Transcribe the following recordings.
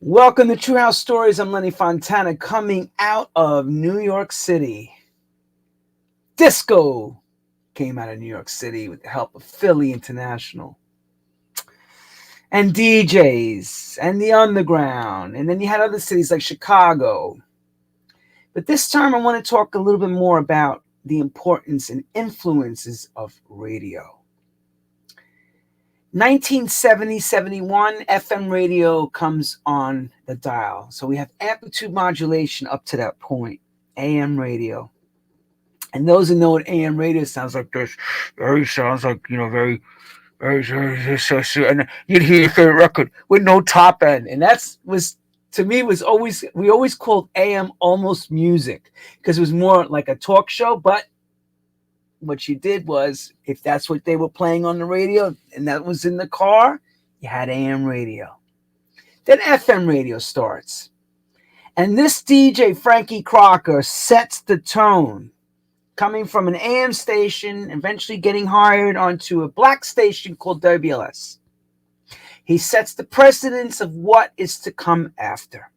Welcome to True House Stories. I'm Lenny Fontana coming out of New York City. Disco came out of New York City with the help of Philly International and DJs and the underground. And then you had other cities like Chicago. But this time I want to talk a little bit more about the importance and influences of radio. 1970-71 FM radio comes on the dial. So we have amplitude modulation up to that point, AM radio. And those who know what AM radio sounds like, this very sounds like, and you'd hear your favorite record with no top end. And that's was to me was always we always called AM almost music because it was more like a talk show, but what you did was if that's what they were playing on the radio and that was in the car, you had AM radio. Then FM radio starts. And this DJ, Frankie Crocker, sets the tone, coming from an AM station, eventually getting hired onto a black station called WLS. He sets the precedence of what is to come after.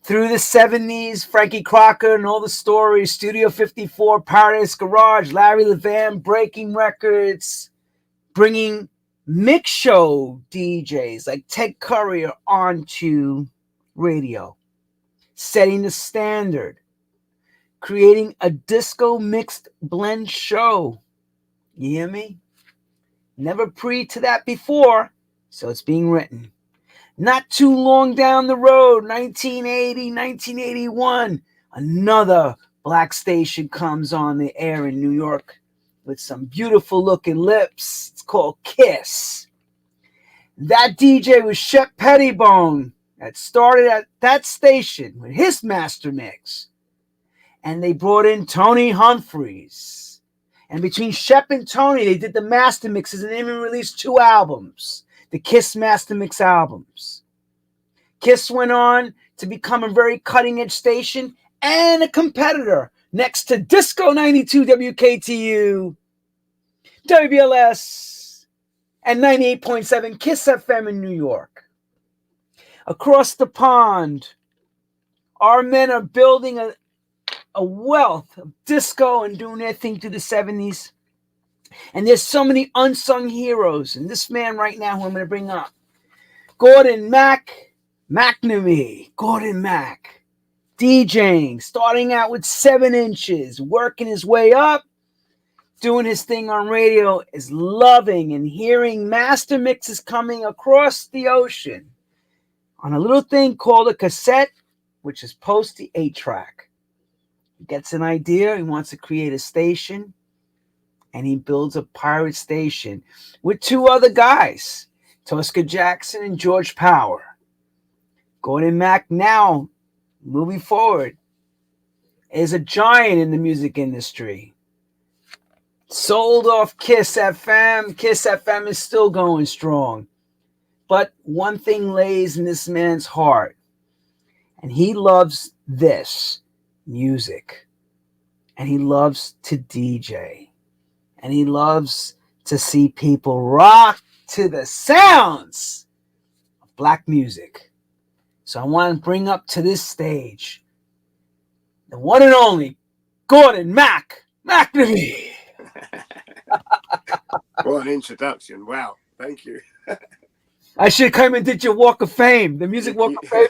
Through the 70s, Frankie Crocker and all the stories, Studio 54, Paradise Garage, Larry Levan, breaking records, bringing mix show DJs like Ted Courier onto radio, setting the standard, creating a disco mixed blend show. You hear me? Never pre to that before, so it's being written. Not too long down the road, 1980, 1981, another black station comes on the air in New York with some beautiful looking lips. It's called Kiss. That DJ was Shep Pettibone that started at that station with his master mix. And they brought in Tony Humphries. And between Shep and Tony, they did the master mixes and even released 2 albums. The Kiss Master Mix albums. Kiss went on to become a very cutting-edge station and a competitor next to Disco 92 WKTU, WBLS, and 98.7 Kiss FM in New York. Across the pond, our men are building a wealth of disco and doing their thing through the 70s. And there's so many unsung heroes. And this man right now who I'm going to bring up, Gordon McNamee, Gordon Mac, DJing, starting out with 7 inches, working his way up, doing his thing on radio, is loving and hearing master mixes coming across the ocean on a little thing called a cassette, which is post the 8-track. He gets an idea, he wants to create a station, and he builds a pirate station with 2 other guys, Tosca Jackson and George Power. Gordon Mac now, moving forward, is a giant in the music industry. Sold off Kiss FM. Kiss FM is still going strong. But one thing lays in this man's heart, and he loves this music. And he loves to DJ. And he loves to see people rock to the sounds of black music. So I want to bring up to this stage the one and only Gordon McNamee. What an introduction. Wow. Thank you. I should come and did your Walk of Fame, the music Walk of Fame.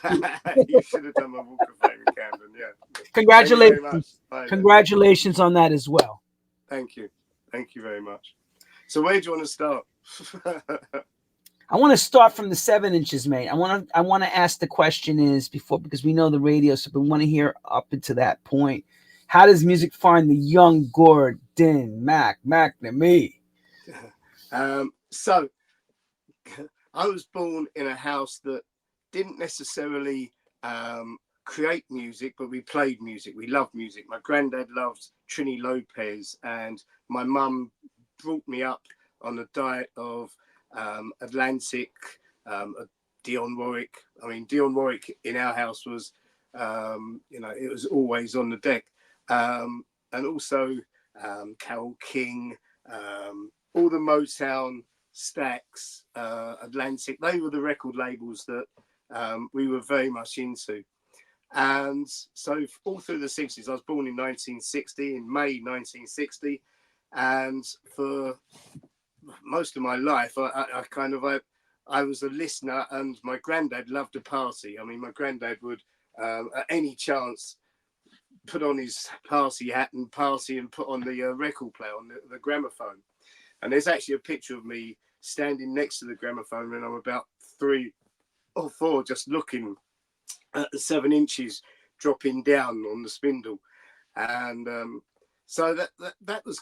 You should have done my Walk of Fame in Camden, yeah. Congratulations. Congratulations on that as well. Thank you. Thank you very much. So where do you want to start? I want to start from the 7 inches, mate. I want to ask the question is because we know the radio, so we want to hear up into that point. How does music find the young Gordon McNamee? So I was born in a house that didn't necessarily create music, but we played music. We loved music. My granddad loved Trini Lopez, and my mum brought me up on a diet of Atlantic, Dionne Warwick. I mean, Dionne Warwick in our house was, it was always on the deck. And also Carole King, all the Motown, Stax, Atlantic. They were the record labels that we were very much into. And so all through the 60s, I was born in 1960, in May 1960. And for most of my life, I was a listener, and my granddad loved to party. I mean, my granddad would, at any chance, put on his party hat and party and put on the record player, on the gramophone. And there's actually a picture of me standing next to the gramophone when I'm about 3 or 4, just looking at the 7 inches dropping down on the spindle. And so that was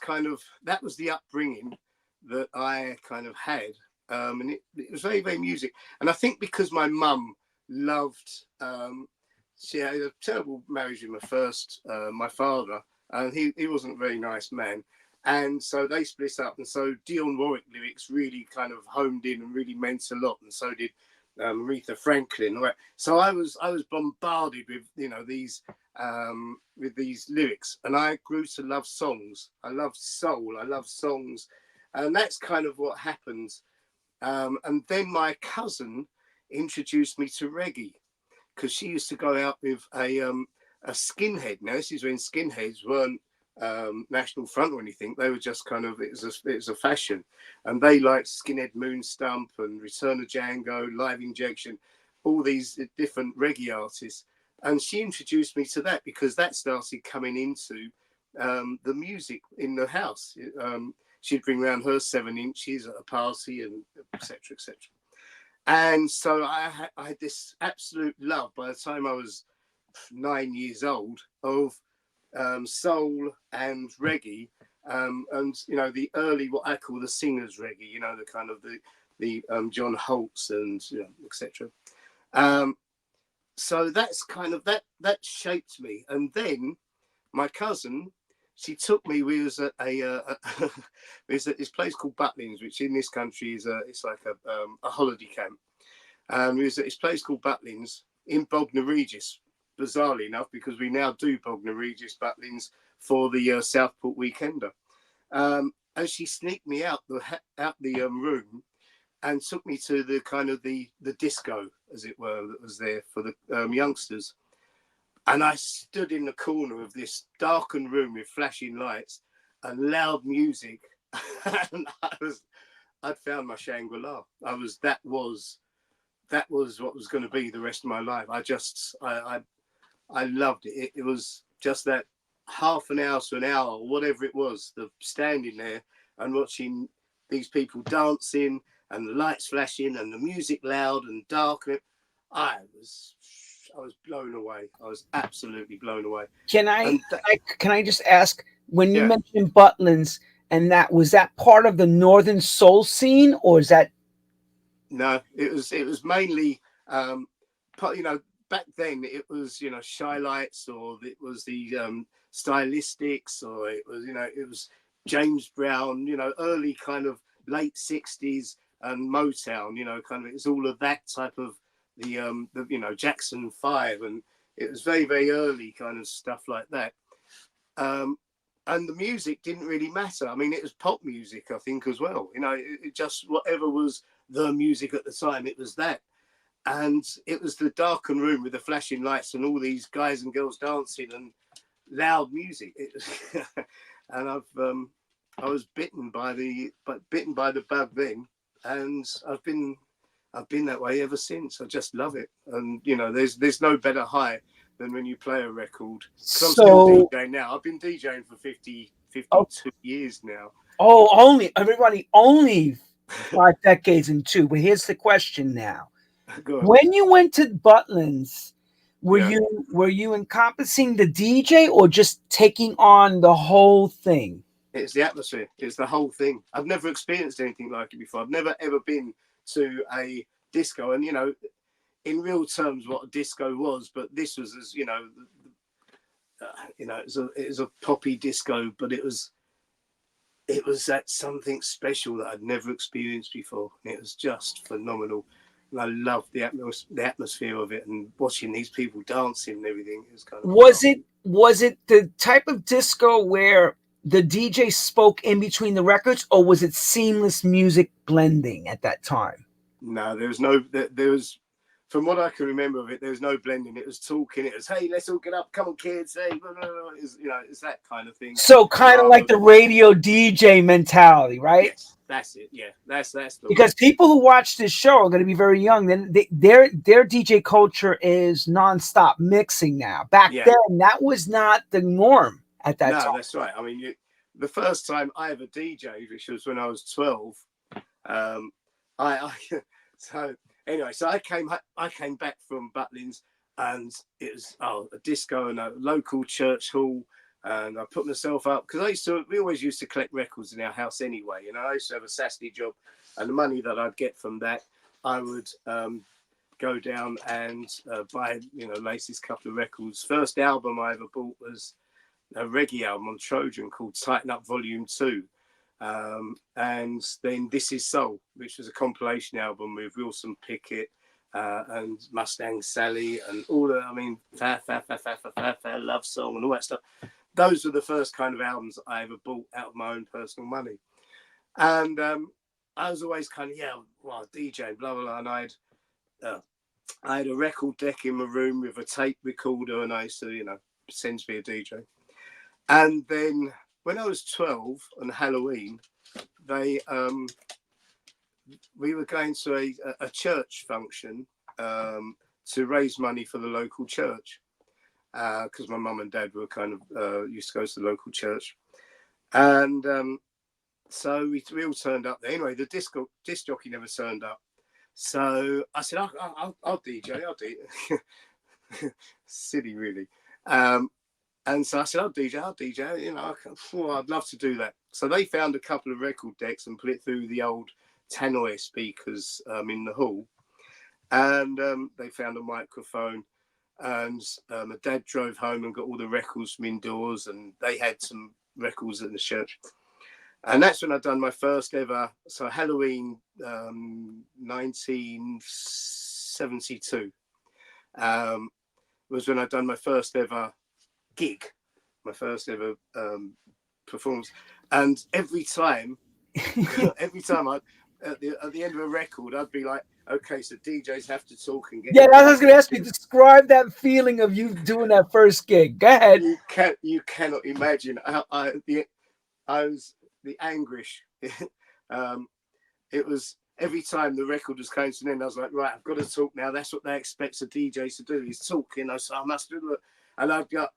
that was the upbringing that I kind of had. And it was very, very music. And I think because my mum loved, she had a terrible marriage with my father, and he wasn't a very nice man. And so they split up. And so Dionne Warwick lyrics really kind of homed in and really meant a lot. And so did Aretha Franklin. So I was bombarded with, with these lyrics. And I grew to love songs. I love soul. I love songs. And that's kind of what happened. And then my cousin introduced me to reggae, because she used to go out with a skinhead. Now, this is when skinheads weren't National Front or anything. They were just kind of, it was a fashion. And they liked Skinhead Moonstump and Return of Django, Live Injection, all these different reggae artists. And she introduced me to that, because that started coming into the music in the house. She'd bring around her 7 inches at a party, and etc., etc. And so I had this absolute love by the time I was 9 years old of soul and reggae, and the early, what I call the singers reggae, the kind of the John Holt's and etc. So that's kind of that shaped me. And then my cousin, she took me. We was at there's this place called Butlins, which in this country is it's like a holiday camp. We was at this place called Butlins in Bognor Regis, bizarrely enough, because we now do Bognor Regis Butlins for the Southport Weekender. And she sneaked me out the room and took me to the kind of the disco, as it were, that was there for the youngsters. And I stood in the corner of this darkened room with flashing lights and loud music. And I'd found my Shangri-La. That was what was going to be the rest of my life. I loved it. It was just that half an hour to an hour, whatever it was, the standing there and watching these people dancing and the lights flashing and the music loud and dark. I was blown away. I was absolutely blown away. Can I just ask, when you Yeah. mentioned Butlins, and was that part of the Northern Soul scene, or is that? No, it was mainly, back then it was, Shy Lights, or it was the Stylistics, or it was James Brown, early kind of late 60s and Motown, kind of, it was all of that type of the Jackson 5, and it was very, very early kind of stuff like that. And the music didn't really matter. I mean, it was pop music, I think, as well. It just, whatever was the music at the time, it was that. And it was the darkened room with the flashing lights and all these guys and girls dancing and loud music. And I was bitten by the bug then, and I've been that way ever since. I just love it. And there's no better high than when you play a record. So I'm still DJing now. I've been DJing for 52 years now. Oh, only 5 decades and 2. But here's the question now: when you went to Butlins, were you encompassing the DJ or just taking on the whole thing? It's the atmosphere. It's the whole thing. I've never experienced anything like it before. I've never ever been to a disco, and in real terms, what a disco was. But this was, as it was a poppy disco, but it was that something special that I'd never experienced before. And it was just phenomenal. And I loved the atmosphere of it, and watching these people dancing and everything. It was kind of was it the type of disco where the DJ spoke in between the records, or was it seamless music blending at that time? No, there was from what I can remember of it, there was no blending. It was talking. It was, hey, let's all get up. Come on, kids. Hey, blah, blah, blah. It's, it's that kind of thing. So kind of like the radio DJ mentality, right? Yes, that's it. Yeah, that's the Because one. people who watch this show are going to be very young. Then their DJ culture is nonstop mixing now. Back then, that was not the norm at that time. No, that's right. I mean, the first time I ever DJed, which was when I was 12, I so anyway, so I came back from Butlins, and it was a disco in a local church hall. And I put myself up because we always used to collect records in our house anyway. I used to have a Saturday job, and the money that I'd get from that, I would go down and buy, Lacey's couple of records. First album I ever bought was a reggae album on Trojan called Tighten Up Volume 2. And then This Is Soul, which was a compilation album with Wilson Pickett and Mustang Sally and all the, Fa Fa Fa Fa Fa Fa Fa Love Song and all that stuff. Those were the first kind of albums I ever bought out of my own personal money. And I was always kind of, DJ, blah, blah, blah. And I had a record deck in my room with a tape recorder, and I used to, pretend to be a DJ. And then when I was 12 on Halloween, we were going to a church function to raise money for the local church. Because my mum and dad were kind of used to go to the local church, and so we all turned up there. Anyway, the disc jockey never turned up, so I said, "I'll DJ, I'll do it." Silly, really. And so I said, I'll DJ. I'd love to do that. So they found a couple of record decks and put it through the old tannoy speakers in the hall, and they found a microphone. And my dad drove home and got all the records from indoors, and they had some records in the church. And that's when I'd done my first ever, so Halloween 1972 was when I'd done my first ever gig, my first ever performance. And every time at the end of a record, I'd be like, okay, so DJs have to talk and get. Yeah, I was going to ask you, describe that feeling of you doing that first gig. Go ahead. You cannot imagine the anguish. It was every time the record was coming to an end, I was like, right, I've got to talk now. That's what they expect a DJ to do, is talk, so I must do it. And I'd go up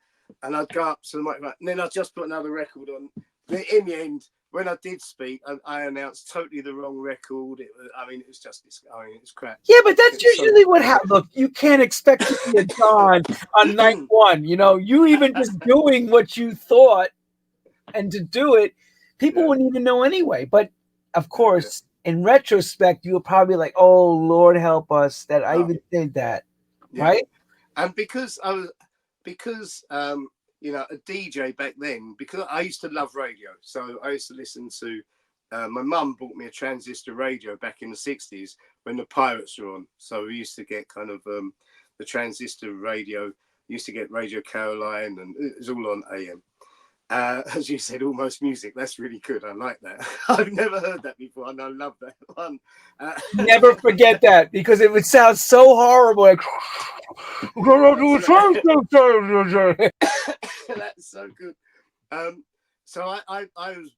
to the microphone, and then I'd just put another record on. In the end, when I did speak, I announced totally the wrong record. It was just, it's crap. Yeah, but that's usually what happens. Look, you can't expect to be a Don on night one. You even just doing what you thought, and to do it, people wouldn't even know anyway. But of course, in retrospect, you were probably like, "Oh Lord, help us that I even did that," right? And because a DJ back then, because I used to love radio, so I used to listen to. My mum bought me a transistor radio back in the 60s when the Pirates were on. So we used to get kind of the transistor radio. Used to get Radio Caroline, and it was all on AM. As you said, almost music. That's really good. I like that. I've never heard that before, and I love that one. Never forget that, because it would sound so horrible. Like, that's so good. So I was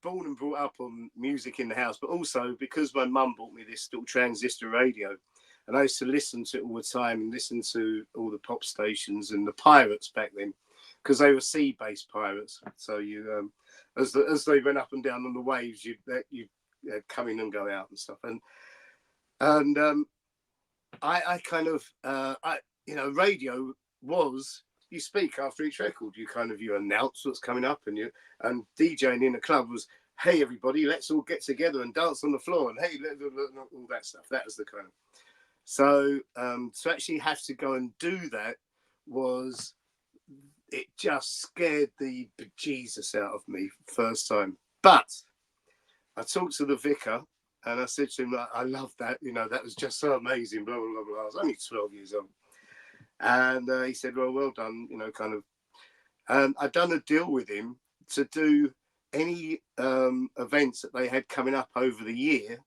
born and brought up on music in the house, but also because my mum bought me this little transistor radio, and I used to listen to it all the time and listen to all the pop stations and the Pirates back then, because they were sea-based pirates. So you, as they went up and down on the waves, you come in and go out and stuff. And I kind of, radio was, you speak after each record. You announce what's coming up, and DJing in a club was, hey everybody, let's all get together and dance on the floor, and hey, all that stuff. That was the kind of. So to actually have to go and do that it just scared the bejesus out of me first time. But I talked to the vicar, and I said to him, I love that, that was just so amazing, blah, blah, blah, blah. I was only 12 years old. And he said, well done, kind of. And I'd done a deal with him to do any events that they had coming up over the year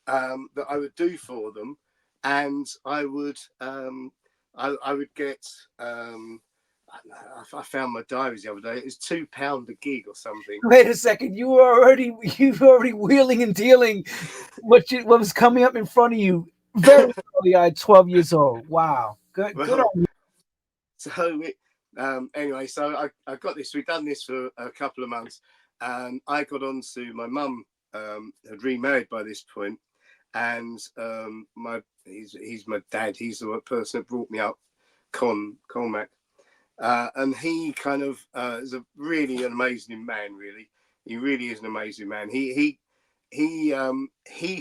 that I would do for them, and I would get. I found my diaries the other day. It was £2 a gig or something. Wait a second. You were already wheeling and dealing what was coming up in front of you very early. I 12 years old. Wow. Good Well, on you. so anyway, so I got this. We'd done this for a couple of months, and I got on to my mum. Had remarried by this point, and he's my dad. He's the person that brought me up, Colmac. And he kind of is a really amazing man. Really, he really is an amazing man. He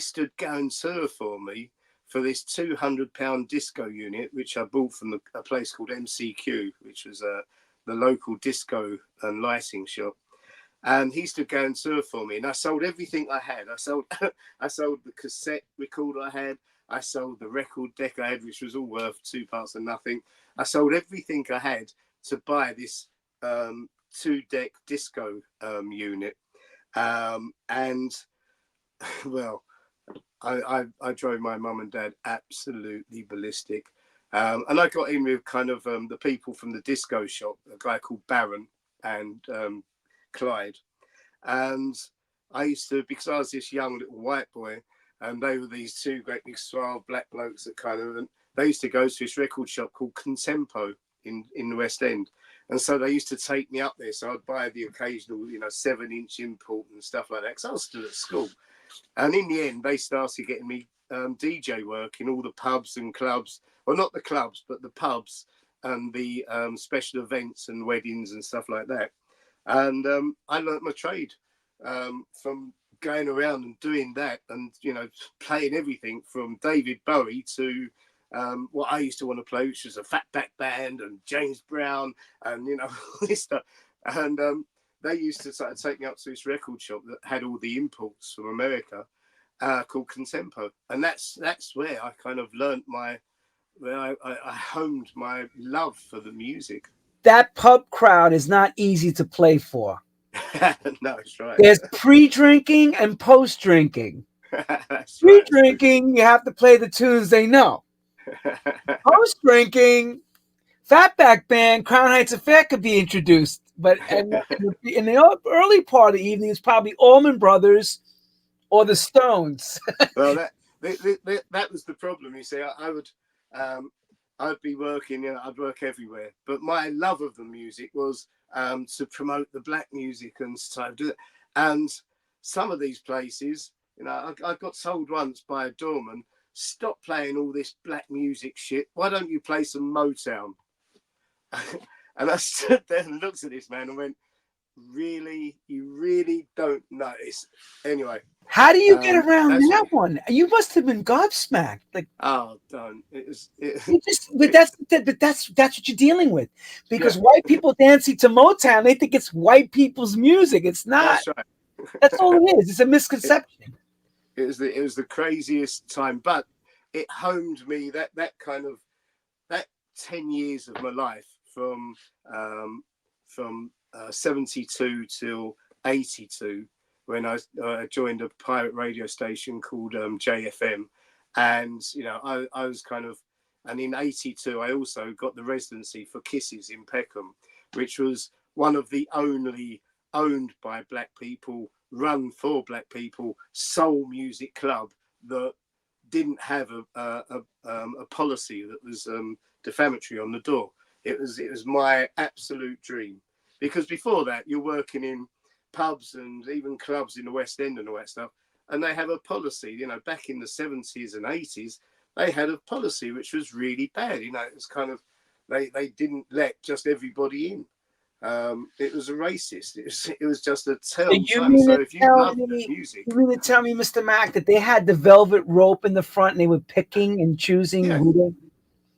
stood guarantor for me for this £200 disco unit, which I bought from a place called MCQ, which was the local disco and lighting shop. And he stood guarantor for me, and I sold everything I had. I sold the cassette recorder I had. I sold the record deck I had, which was all worth £2 and nothing. I sold everything I had to buy this 2-deck disco unit. And well, I drove my mum and dad absolutely ballistic. And I got in with kind of the people from the disco shop, a guy called Baron and Clyde. And I used to, because I was this young little white boy, and they were these two great big suave black blokes that kind of, and they used to go to this record shop called Contempo in the West End. And so they used to take me up there. So I'd buy the occasional, 7-inch import and stuff like that, because I was still at school. And in the end, they started getting me DJ work in all the pubs and clubs. Well, not the clubs, but the pubs and the special events and weddings and stuff like that. And I learnt my trade from going around and doing that, and playing everything from David Bowie to what I used to want to play, which was a Fatback Band and James Brown and all this stuff. And they used to sort of take me up to this record shop that had all the imports from America, called Contempo, and that's where I kind of learnt I honed my love for the music. That pub crowd is not easy to play for. No, that's right. There's pre-drinking and post-drinking. That's right. Pre-drinking, you have to play the tunes they know. Post-drinking, Fatback Band, Crown Heights Affair could be introduced. But in the early part of the evening, it's probably Allman Brothers or the Stones. Well, that was the problem. You see, I'd be working, I'd work everywhere. But my love of the music was to promote the black music and stuff. And some of these places, I got told once by a doorman, stop playing all this black music shit. Why don't you play some Motown? And I stood there and looked at this man and went, really? You really don't notice? Anyway. How do you get around that one? You must have been gobsmacked. Like, oh, don't. But that's what you're dealing with, because white people dancing to Motown, they think it's white people's music. It's not. That's right. That's all it is. It's a misconception. It was the craziest time, but it honed me. That 10 years of my life from 72 till 82. When I joined a pirate radio station called JFM, and I was kind of, and in 82 I also got the residency for Kisses in Peckham, which was one of the only owned by black people, run for black people soul music club that didn't have a policy that was defamatory on the door. It was my absolute dream, because before that you're working in pubs and even clubs in the West End and all that stuff, and they have a policy, back in the 70s and 80s, they had a policy which was really bad. It was kind of, they didn't let just everybody in. It was a racist. It was just a terrible time. So if you love music, you mean to tell me, Mr. Mack, that they had the velvet rope in the front and they were picking and choosing?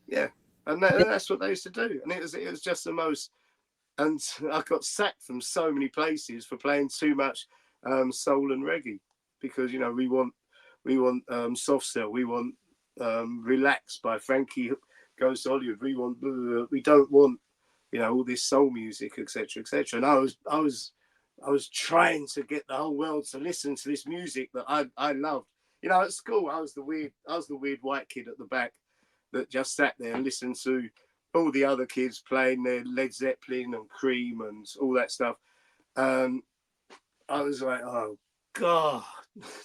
Yeah, and that's what they used to do, and it was just the most. And I got sacked from so many places for playing too much soul and reggae, because we want Soft Cell, we want Relax by Frankie Goes to Hollywood, we don't want all this soul music, etc., etc. And I was trying to get the whole world to listen to this music that I loved. You know, at school, I was the weird white kid at the back that just sat there and listened to all the other kids playing their Led Zeppelin and Cream and all that stuff. I was like, oh God,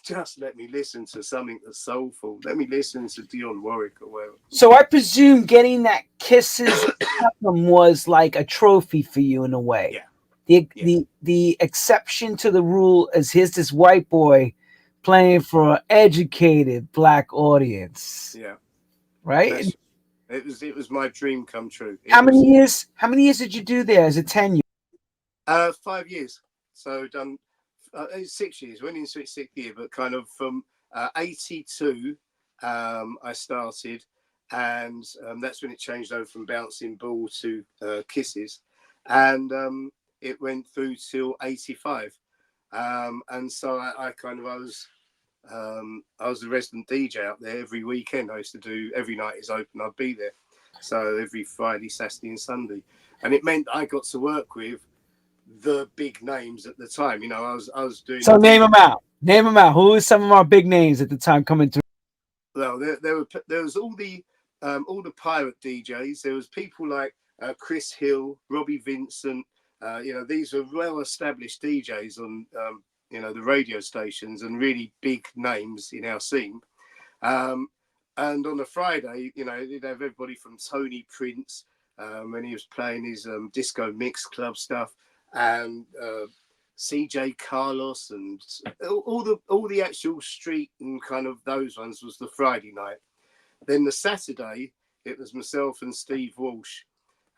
just let me listen to something that's soulful. Let me listen to Dionne Warwick or whatever. So I presume getting that Kisses album was like a trophy for you in a way. Yeah, The yeah, the exception to the rule is here's this white boy playing for an educated black audience, yeah. right? That's it was my dream come true. How It many was years? How many years did you do there as a tenure? 5 years. So done 6 years. Went into its sixth year, but kind of from 82, I started, and that's when it changed over from Bouncing Ball to Kisses, and it went through till 85. And so I was a resident DJ out there every weekend. I used to do every night is open, I'd be there. So every Friday, Saturday, and Sunday, and it meant I got to work with the big names at the time. You know, I was doing So the name deal. them out. Name them out. Who are some of our big names at the time coming through? Well, there was all the pirate DJs. There was people like Chris Hill, Robbie Vincent. You know, these were well established DJs on the radio stations and really big names in our scene. Um, and on a Friday, you know, you'd have everybody from Tony Prince when he was playing his disco mix club stuff, and CJ Carlos, and all the actual street and kind of those ones was the Friday night. Then the Saturday, it was myself and Steve Walsh,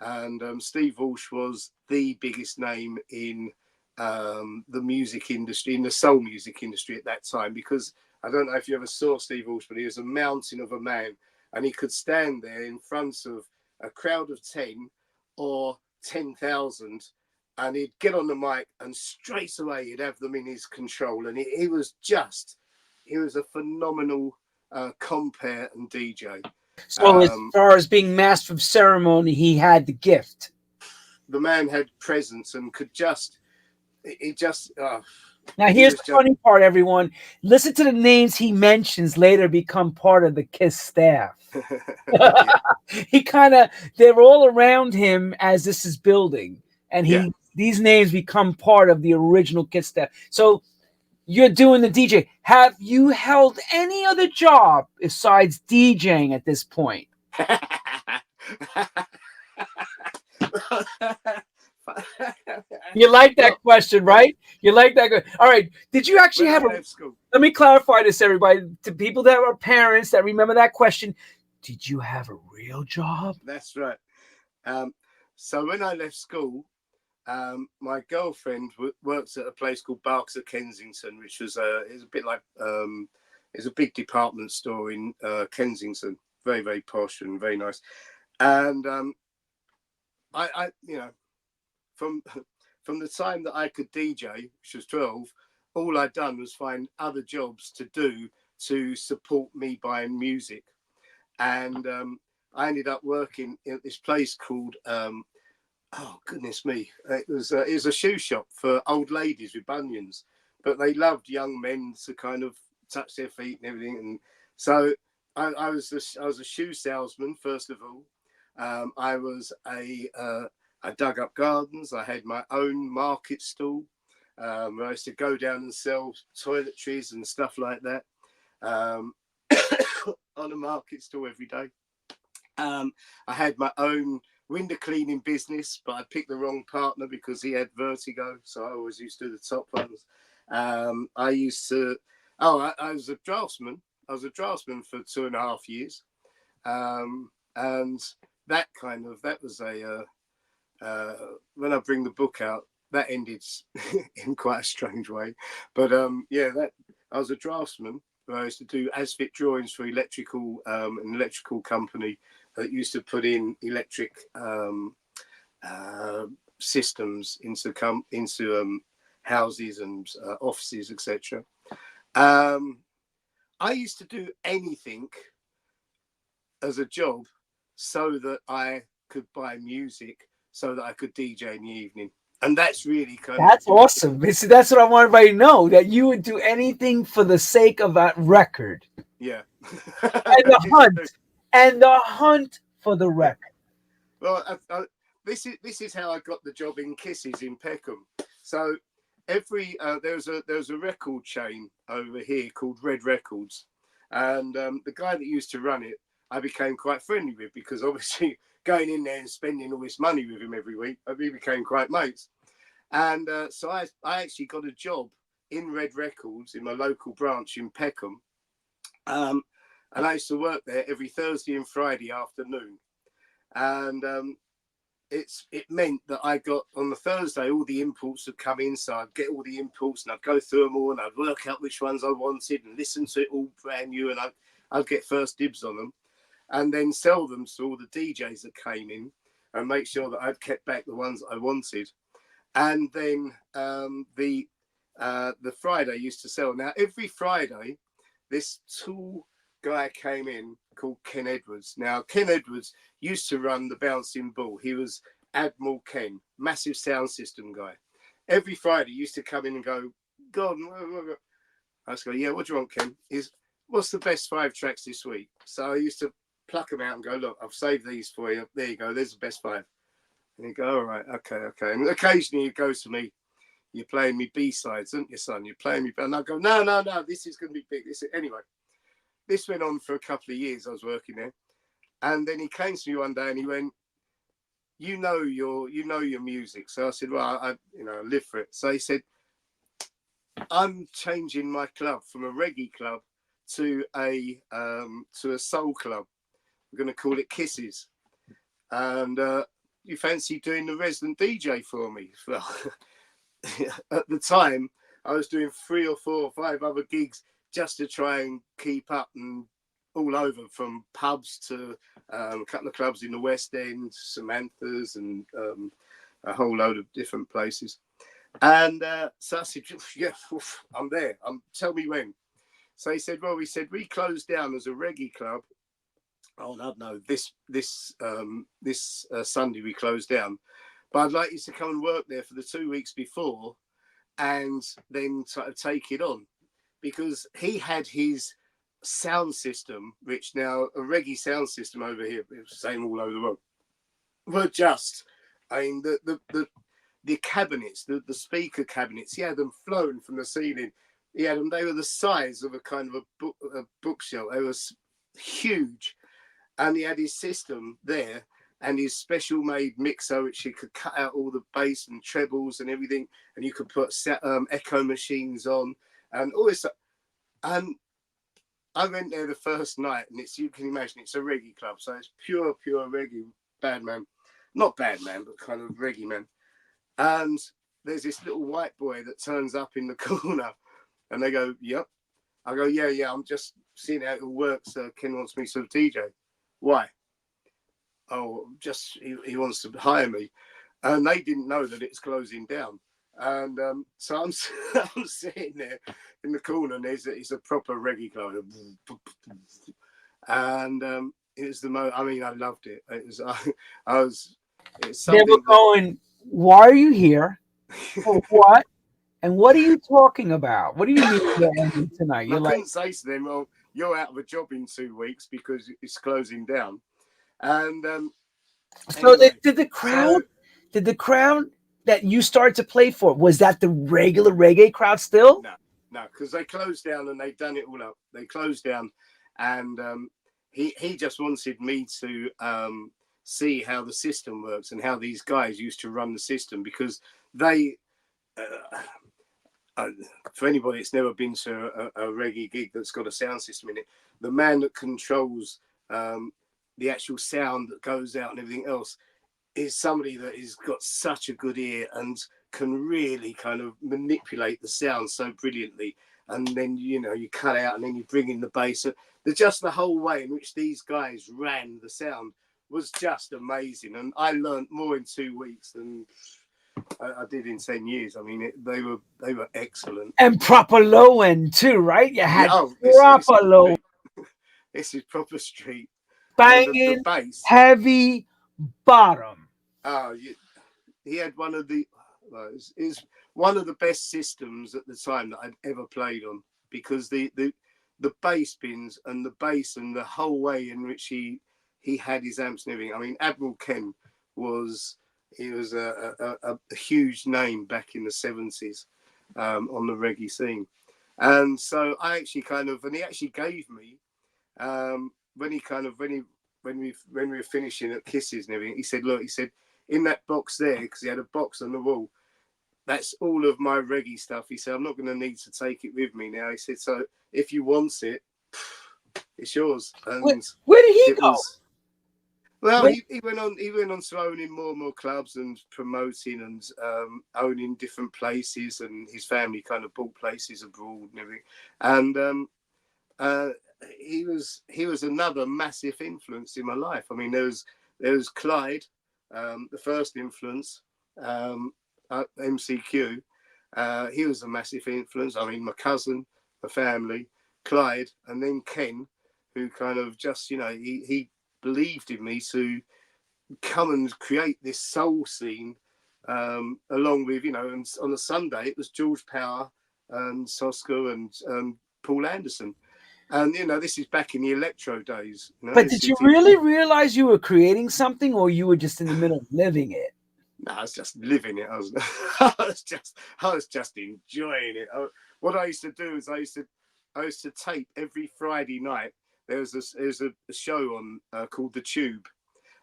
and Steve Walsh was the biggest name in the music industry, in the soul music industry at that time, because I don't know if you ever saw Steve Walsh, but he was a mountain of a man, and he could stand there in front of a crowd of 10 or 10,000, and he'd get on the mic and straight away he'd have them in his control. And he was a phenomenal compere and DJ. So as far as being master of ceremony, he had the gift. The man had presence and could just, he just, Now he here's was the just, funny part, everyone. Listen to the names he mentions later become part of the KISS staff. yeah, They're all around him as this is building, and yeah. these names become part of the original KISS staff. So you're doing the DJ. Have you held any other job besides DJing at this point? You like that Well, question, right? You like that. All right. Did you actually when have I a? left school, Let me clarify this, everybody. To people that are parents that remember that question, did you have a real job? that's right. So when I left school, my girlfriend works at a place called Barks at Kensington, which was is a bit like is a big department store in Kensington, very very posh and very nice. And I you know, from from the time that I could DJ, which was 12, all I'd done was find other jobs to do to support me buying music, and I ended up working at this place called oh goodness me, it was a shoe shop for old ladies with bunions, but they loved young men to kind of touch their feet and everything. And so I was a shoe salesman first of all. I dug up gardens. I had my own market stall. Where I used to go down and sell toiletries and stuff like that um, on a market stall every day. I had my own window cleaning business, but I picked the wrong partner because he had vertigo, so I always used to do the top ones. I used to, I was a draftsman. I was a draftsman for 2.5 years, and that was when I bring the book out, that ended in quite a strange way. But that I was a draftsman. I used to do as-fit drawings for an electrical company that used to put in electric systems into houses and offices, etc. I used to do anything as a job so that I could buy music, so that I could DJ in the evening. And that's really kind of That's awesome. That's what I want everybody to know, that you would do anything for the sake of that record yeah. and the hunt for the record. Well, this is how I got the job in Kisses in Peckham. So every there was a record chain over here called Red Records, and the guy that used to run it, I became quite friendly with, because obviously going in there and spending all this money with him every week, we became quite mates. And so I actually got a job in Red Records in my local branch in Peckham, um, and I used to work there every Thursday and Friday afternoon. And it meant that I got, on the Thursday, all the imports would come in, so I'd get all the imports and I'd go through them all and I'd work out which ones I wanted and listen to it all brand new, and I'd get first dibs on them, and then sell them to all the DJs that came in and make sure that I'd kept back the ones I wanted. And then the Friday used to sell. Now every Friday, this tall guy came in called Ken Edwards. Now Ken Edwards used to run the Bouncing Ball. He was Admiral Ken, massive sound system guy. Every Friday, he used to come in and go, God, I used to go, yeah, what do you want, Ken? What's the best 5 tracks this week? So I used to pluck them out and go, look, I've saved these for you. There you go. There's the best 5. And he'd go, all right, okay. And occasionally he goes to me, you're playing me B-sides, aren't you, son? You're playing me. And I go, no, this is going to be big. Anyway, this went on for a couple of years. I was working there. And then he came to me one day and he went, you know your music. So I said, well, I live for it. So he said, I'm changing my club from a reggae club to a soul club. I'm going to call it Kisses. And you fancy doing the resident DJ for me? Well, at the time, I was doing 3 or 4 or 5 other gigs just to try and keep up, and all over, from pubs to a couple of clubs in the West End, Samantha's, and a whole load of different places. And so I said, yeah, I'm there. Tell me when. So he said, well, we closed down as a reggae club. Oh no, this Sunday we closed down, but I'd like you to come and work there for the 2 weeks before, and then sort of take it on, because he had his sound system, which now a reggae sound system over here, it's the same all over the world, were just, I mean, the cabinets, the speaker cabinets, he had them flown from the ceiling. He had them, they were the size of a kind of a bookshelf. They were huge. And he had his system there and his special made mixer, which he could cut out all the bass and trebles and everything. And you could put echo machines on and all this stuff. And I went there the first night, and you can imagine, it's a reggae club. So it's pure reggae, bad man. Not bad man, but kind of reggae man. And there's this little white boy that turns up in the corner, and they go, yep. I go, yeah, I'm just seeing how it all works. Ken wants me to DJ. Why? Oh, just he wants to hire me. And they didn't know that it's closing down. And so I'm sitting there in the corner, and it's a proper reggae club. And it was the most, I mean, I loved it. It was, it's They something were going, why are you here? For what? And what are you talking about? What do you mean you're ending tonight? And I You're like, couldn't say to them, well, you're out of a job in 2 weeks because it's closing down. And so anyway, did the crowd that you started to play for, was that the regular reggae crowd still? no, because they closed down and they've done it all up. They closed down, and he just wanted me to see how the system works and how these guys used to run the system, because they, for anybody that's never been to a reggae gig that's got a sound system in it, the man that controls the actual sound that goes out and everything else is somebody that has got such a good ear and can really kind of manipulate the sound so brilliantly. And then, you cut out and then you bring in the bass. So just the whole way in which these guys ran the sound was just amazing. And I learned more in 2 weeks than I did in 10 years. I mean, they were excellent. And proper low end too, right? You had This proper low, this is proper street. banging, And the bass, heavy bottom. he had one of the Like, it's one of the best systems at the time that I'd ever played on, because the bass bins and the bass and the whole way in which he had his amps and everything. I mean, Admiral Ken was he was a huge name back in the 70s on the reggae scene. And so I actually and he actually gave me, when we were finishing at Kisses and everything, he said, look, he said, in that box there, because he had a box on the wall, that's all of my reggae stuff. He said, I'm not going to need to take it with me now. He said, so if you want it, it's yours. And Where did he it go? was, well, Where, he went on to owning more and more clubs and promoting and owning different places, and his family kind of bought places abroad and everything. And uh, he was another massive influence in my life. I mean, there was Clyde, the first influence, MCQ. He was a massive influence. I mean, my cousin, my family, Clyde, and then Ken, who kind of just, he believed in me to come and create this soul scene, along with, and on a Sunday it was George Power and Sosko and Paul Anderson. And, this is back in the electro days. but did you really realize you were creating something, or you were just in the middle of living it? No, I was just living it. I was just enjoying it. What I used to do is I used to tape every Friday night. There was a show on called The Tube,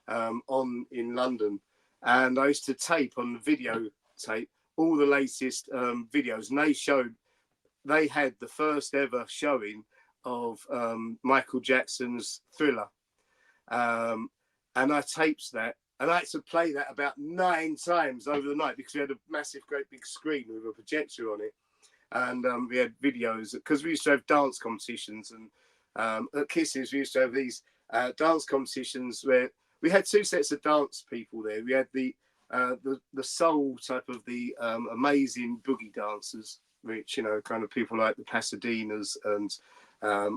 on in London, and I used to tape on the video tape all the latest videos. And they had the first ever showing of Michael Jackson's Thriller, and I taped that. And I had to play that about 9 times over the night, because we had a massive, great big screen with a projector on it. And we had videos, because we used to have dance competitions. And at Kisses, we used to have these dance competitions where we had 2 sets of dance people there. We had the soul type of the amazing boogie dancers, which, kind of people like the Pasadenas and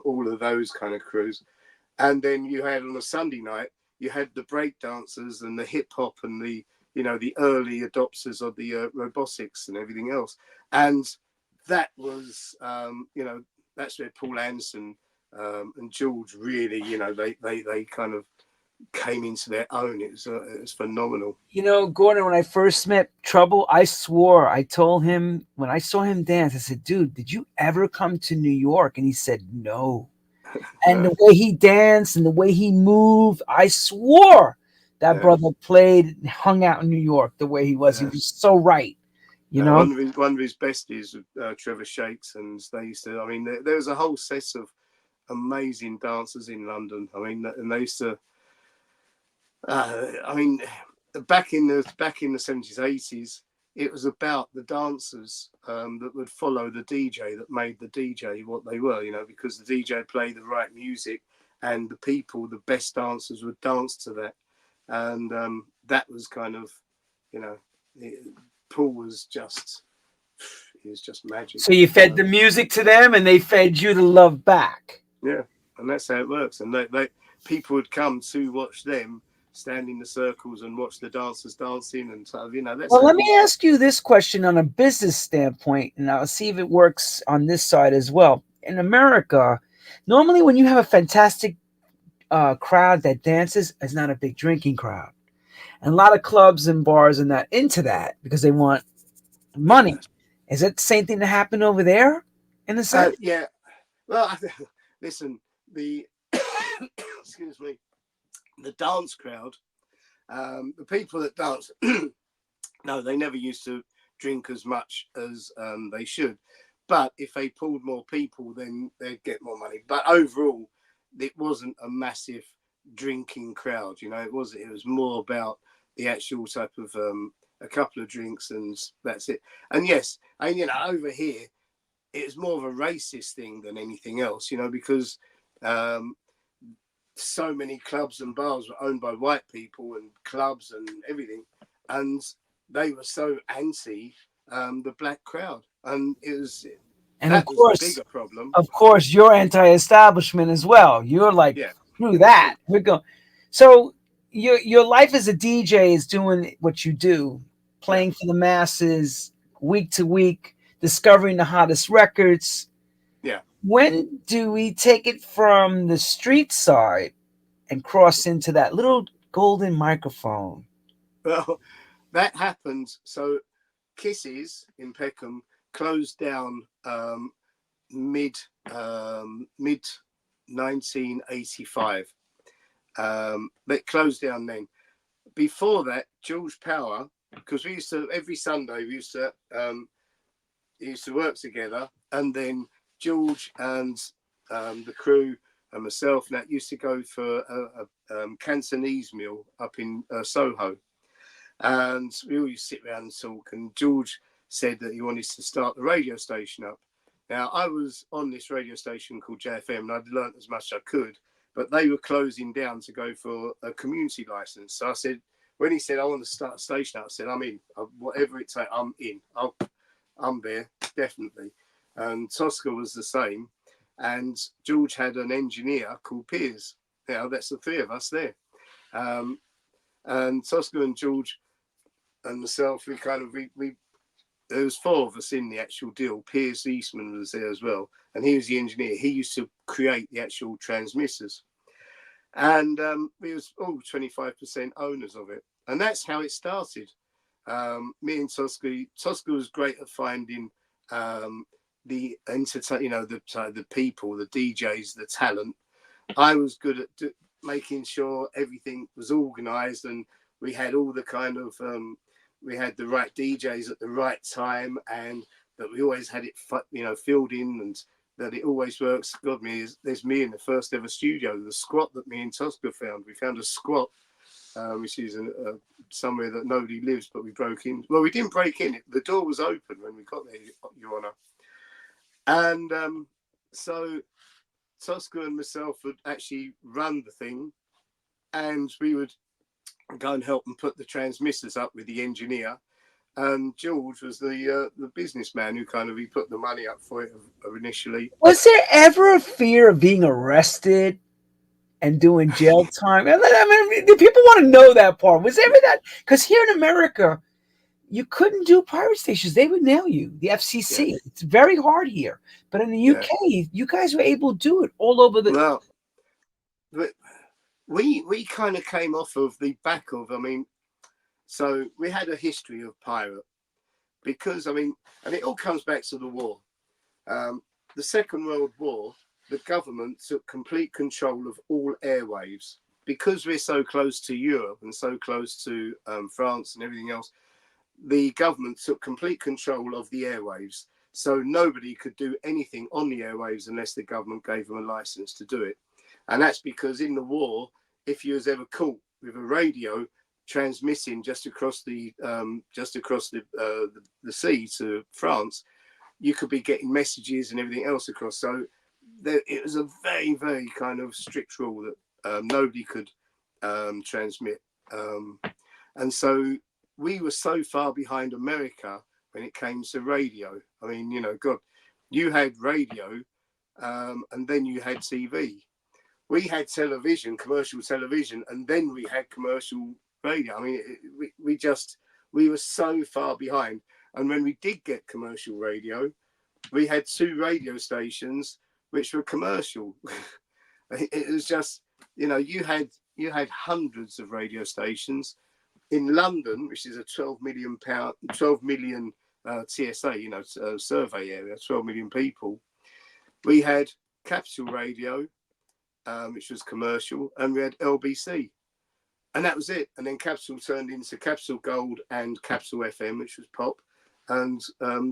all of those kind of crews. And then you had on a Sunday night, you had the break dancers and the hip hop and the early adopters of the robotics and everything else. And that was, that's where Paul Anderson and George really, they kind of came into their own. It was phenomenal. Gordon, when I first met Trouble, I swore, I told him, when I saw him dance, I said, dude, did you ever come to New York? And he said, no. And the way he danced and the way he moved, I swore that brother played and hung out in New York the way he was. He was so right. One of his besties, Trevor Shakes, and they used to, I mean, there was a whole set of amazing dancers in London. I mean, and they used to, I mean, back in the 70s, 80s, it was about the dancers that would follow the DJ, that made the DJ what they were, because the DJ played the right music, and the people, the best dancers, would dance to that. And that was kind of, Paul was just, he was just magic. So you fed the music to them, and they fed you the love back. Yeah, and that's how it works. And people would come to watch them stand in the circles and watch the dancers dancing, and sort of, that's. Well, let me ask you this question on a business standpoint, and I'll see if it works on this side as well. In America, normally when you have a fantastic crowd that dances, it's not a big drinking crowd, and a lot of clubs and bars are not into that because they want money. Is it the same thing that happened over there in the sense? Yeah. Well, listen, the excuse me, the dance crowd, the people that dance, no, they never used to drink as much as they should. But if they pulled more people, then they'd get more money. But overall, it wasn't a massive drinking crowd. It was more about the actual type of a couple of drinks, and that's it. And yes, and over here, it's more of a racist thing than anything else. Because so many clubs and bars were owned by white people, and clubs and everything, and they were so anti the black crowd, and it was. And that of course, was the bigger problem. Of course, you're anti-establishment as well. You're like, screw that. We're going. So your life as a DJ is doing what you do, playing for the masses week to week, discovering the hottest records. Yeah. When do we take it from the street side and cross into that little golden microphone? Well, that happened. So Kisses in Peckham closed down mid 1985. They closed down then. Before that, George Power, because we used to every Sunday we used to work together, and then George and the crew and myself and that used to go for a Cantonese meal up in Soho, and we all used to sit around and talk. And George said that he wanted to start the radio station up. Now I was on this radio station called JFM, and I'd learnt as much as I could, but they were closing down to go for a community license. So I said, when he said I want to start a station, I said I'm in. Whatever it takes, I'm in. I'm there, definitely. And Tosca was the same. And George had an engineer called Piers. That's the three of us there. And Tosca and George and myself, we there was four of us in the actual deal. Piers Eastman was there as well. And he was the engineer. He used to create the actual transmitters. And we was all 25% owners of it. And that's how it started. Me and Tosca was great at finding the the people, the DJs, the talent. I was good at making sure everything was organised, and we had all the kind of we had the right DJs at the right time, and that we always had it filled in, and that it always works. God, there's me in the first ever studio, the squat that me and Tosca found. We found a squat. Which is somewhere that nobody lives, but we broke in. Well, we didn't break in. The door was open when we got there, Your Honour. And so Tosca and myself would actually run the thing, and we would go and help them put the transmitters up with the engineer. And George was the businessman who he put the money up for it initially. Was there ever a fear of being arrested and doing jail time? I mean, do people want to know that part? Was ever that? Because here in America, you couldn't do pirate stations; they would nail you. The FCC. Yeah. It's very hard here, but in the UK, you guys were able to do it all over the. Well, but we kind of came off of the back of. So we had a history of pirate because and it all comes back to the war. The Second World War. The government took complete control of all airwaves because we're so close to Europe and so close to France and everything else. The government took complete control of the airwaves, so nobody could do anything on the airwaves unless the government gave them a license to do it. And that's because in the war, if you was ever caught with a radio transmitting just across the sea to France, you could be getting messages and everything else across. So it was a very, very kind of strict rule that nobody could transmit. And so we were so far behind America when it came to radio. God, you had radio and then you had TV. We had television, commercial television, and then we had commercial radio. We were so far behind. And when we did get commercial radio, we had two radio stations which were commercial. It was just, you had hundreds of radio stations in London, which is a 12 million TSA, survey area, 12 million people. We had Capital Radio, which was commercial, and we had LBC, and that was it. And then Capital turned into Capital Gold and Capital FM, which was pop. And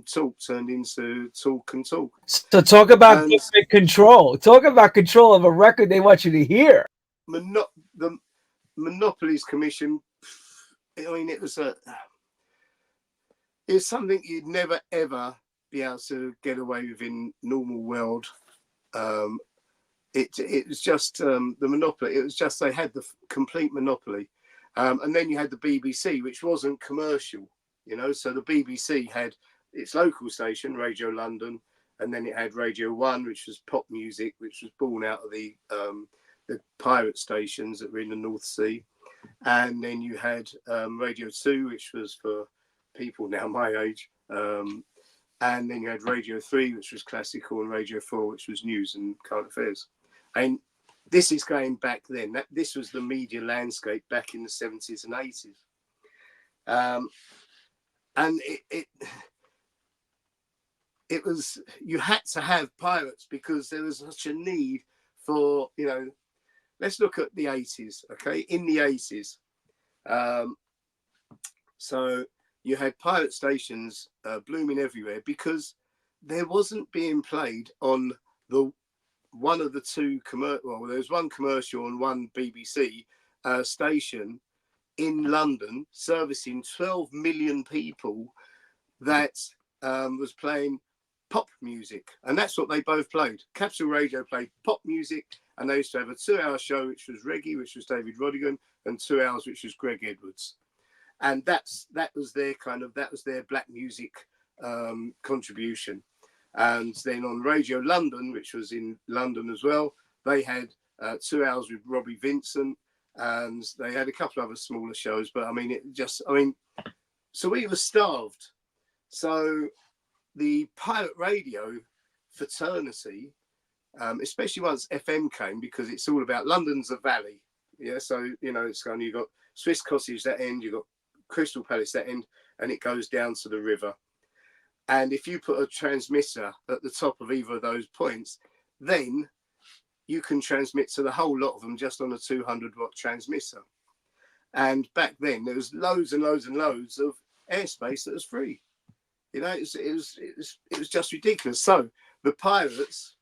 Talk turned into Talk and Talk. So talk about control. Talk about control of a record they want you to hear. The Monopolies Commission. It was something you'd never ever be able to get away with in normal world. It was just the monopoly. It was just they had the complete monopoly, and then you had the BBC, which wasn't commercial. So the BBC had its local station, Radio London, and then it had Radio 1, which was pop music, which was born out of the pirate stations that were in the North Sea. And then you had Radio 2, which was for people now my age. And then you had Radio 3, which was classical, and Radio 4, which was news and current affairs. And this is going back then. This was the media landscape back in the 70s and 80s. And it was, you had to have pirates because there was such a need for, you know, let's look at the 80s, okay? In the 80s, so you had pirate stations blooming everywhere because there wasn't being played on one of the two well, there was one commercial and one BBC station in London servicing 12 million people that was playing pop music, and that's what they both played. Capital Radio played pop music, and they used to have a 2-hour show which was reggae, which was David Rodigan, and 2 hours which was Greg Edwards. And that was their black music contribution. And then on Radio London, which was in London as well, they had 2 hours with Robbie Vincent, and they had a couple of other smaller shows. But I mean, so we were starved. So the pirate radio fraternity, especially once FM came, because it's all about London's a valley. Yeah, so you know, it's kind of, you've got Swiss Cottage that end, you've got Crystal Palace that end, and it goes down to the river. And if you put a transmitter at the top of either of those points, then you can transmit to the whole lot of them just on a 200-watt transmitter. And back then there was loads and loads and loads of airspace that was free. You know, it was just ridiculous. So the pirates,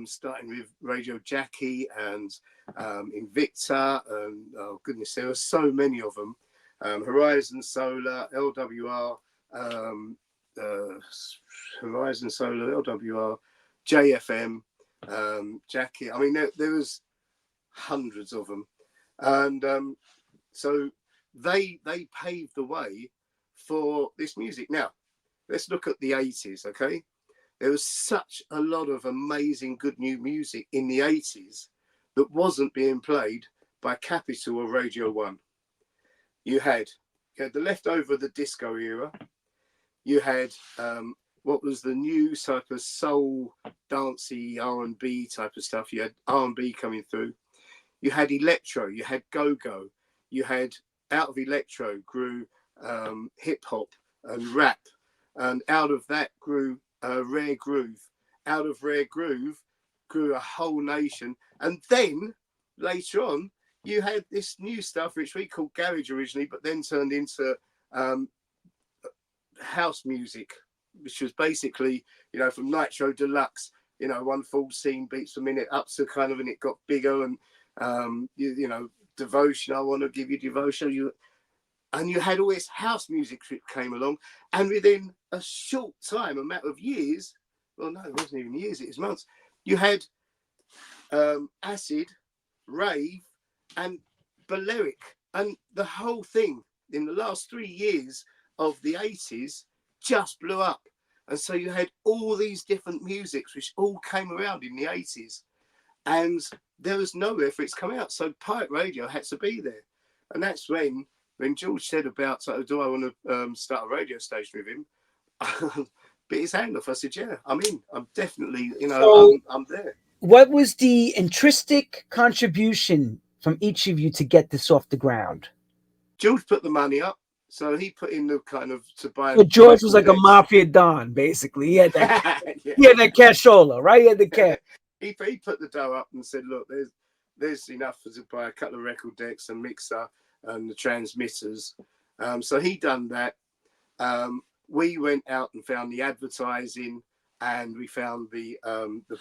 starting with Radio Jackie and Invicta, and oh goodness, there were so many of them. Horizon Solar, LWR, Horizon Solar, LWR, JFM, Jackie. I mean, there was hundreds of them, and so they paved the way for this music. Now, let's look at the 80s, okay? There was such a lot of amazing good new music in the 80s that wasn't being played by Capital or Radio 1. You had the leftover of the disco era. You had what was the new type of soul, dancey, R&B type of stuff. You had R&B coming through. You had electro. You had go-go. You had, out of electro grew hip-hop and rap. And out of that grew rare groove. Out of rare groove grew a whole nation. And then later on, you had this new stuff, which we called garage originally, but then turned into house music, which was basically, you know, from Nitro Deluxe, you know, 114 beats per minute up to kind of, and it got bigger, and you know, devotion. I want to give you devotion. And you had all this house music that came along, and within a short time, a matter of years, well, no, it wasn't even years, it was months, you had acid, rave, and Balearic, and the whole thing in the last 3 years of the 80s just blew up. And so you had all these different musics which all came around in the 80s, and there was nowhere for it to come out. So pirate radio had to be there. And that's when George said about, so, do I want to start a radio station with him? Bit his hand off. I said, yeah, I'm in. I'm definitely, you know, so I'm there. What was the intrinsic contribution from each of you to get this off the ground? George put the money up. So he put in the kind of to buy. So George was like a mafia don, basically. He had that. Yeah. He had that cashola, right? He had the cash. He put the dough up and said, "Look, there's enough to buy a couple of record decks, and mixer, and the transmitters." So he done that. We went out and found the advertising, and we found the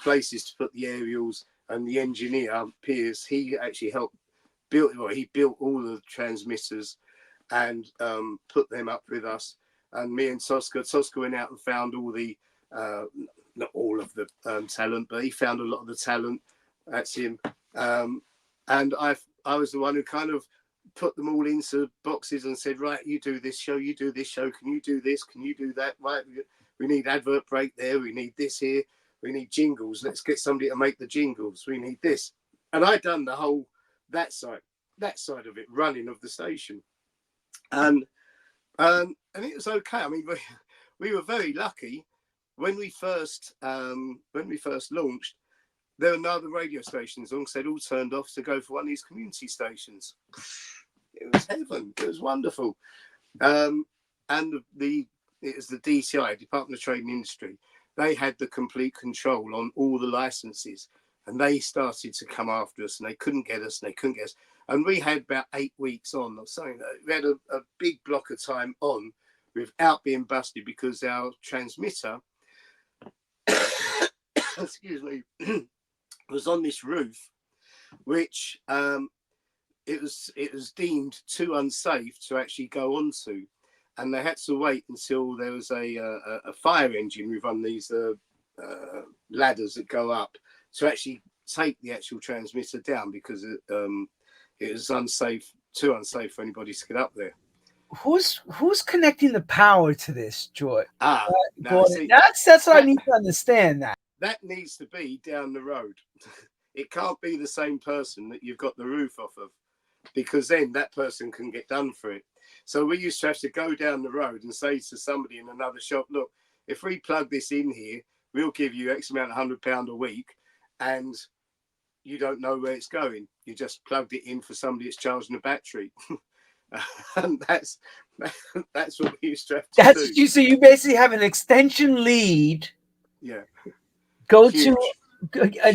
places to put the aerials, and the engineer Piers. He actually helped build. Well, he built all the transmitters and put them up with us. And me and Tosca went out and found all the, not all of the talent, but he found a lot of the talent. That's him. And I was the one who kind of put them all into boxes and said, right, you do this show, you do this show, can you do this, can you do that? Right, we need advert break there, we need this here, we need jingles, let's get somebody to make the jingles, we need this. And I done the whole, that side of it, running of the station. And And it was okay. I mean, we were very lucky when we first launched. There were no other radio stations on, so they'd all turned off to go for one of these community stations. It was heaven. It was wonderful. And it was the DCI, Department of Trade and Industry. They had the complete control on all the licenses, and they started to come after us, and they couldn't get us, and we had about 8 weeks on or something. We had a big block of time on without being busted because our transmitter, excuse me, was on this roof, which it was deemed too unsafe to actually go onto, and they had to wait until there was a fire engine with one of these ladders that go up to actually take the actual transmitter down, because it was too unsafe for anybody to get up there. Who's connecting the power to this, George? Now, see, that's what I need to understand. That needs to be down the road. It can't be the same person that you've got the roof off of, because then that person can get done for it. So we used to have to go down the road and say to somebody in another shop, look, if we plug this in here, we'll give you X amount of £100 a week, and you don't know where it's going. You just plugged it in for somebody that's charging a battery. And that's what we used to have to do. So you basically have an extension lead. Yeah. Go Huge. to a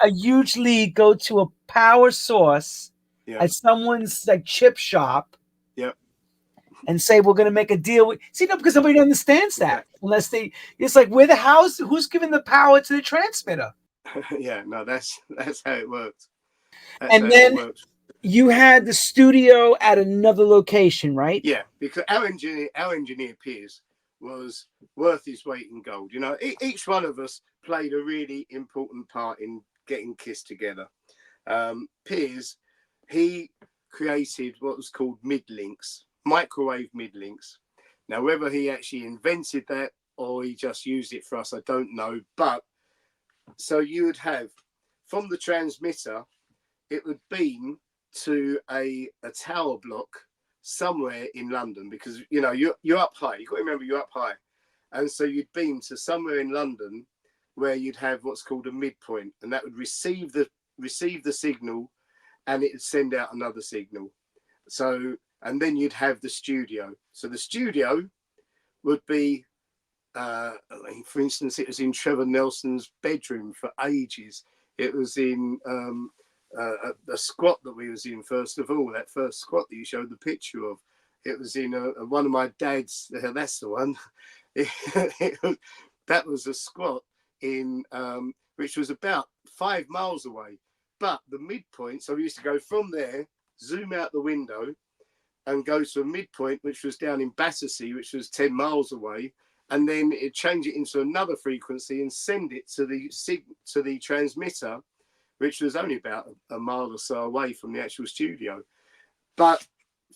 huge lead. Go to a power source at someone's like chip shop. Yep. And say we're going to make a deal with. See, no, because nobody understands that unless they. It's like we're the house. Who's giving the power to the transmitter? Yeah, no, that's how it works. And then you had the studio at another location, right? Yeah, because our engineer Piers was worth his weight in gold. You know, each one of us played a really important part in getting KISS together. Piers, he created what was called mid-links, microwave mid-links. Now, whether he actually invented that or he just used it for us, I don't know. But so you would have, from the transmitter, it would beam to a tower block somewhere in London, because you know you're up high. You've got to remember you're up high, and so you'd beam to somewhere in London where you'd have what's called a midpoint, and that would receive the signal, and it would send out another signal. So, and then you'd have the studio. So the studio would be, for instance, it was in Trevor Nelson's bedroom for ages. It was in a squat that we was in, first of all, that first squat that you showed the picture of. It was in one of my dad's, that's the one. That was a squat in, which was about 5 miles away. But the midpoint, so we used to go from there, zoom out the window, and go to a midpoint, which was down in Battersea, which was 10 miles away. And then it change it into another frequency and send it to the transmitter, which was only about a mile or so away from the actual studio. But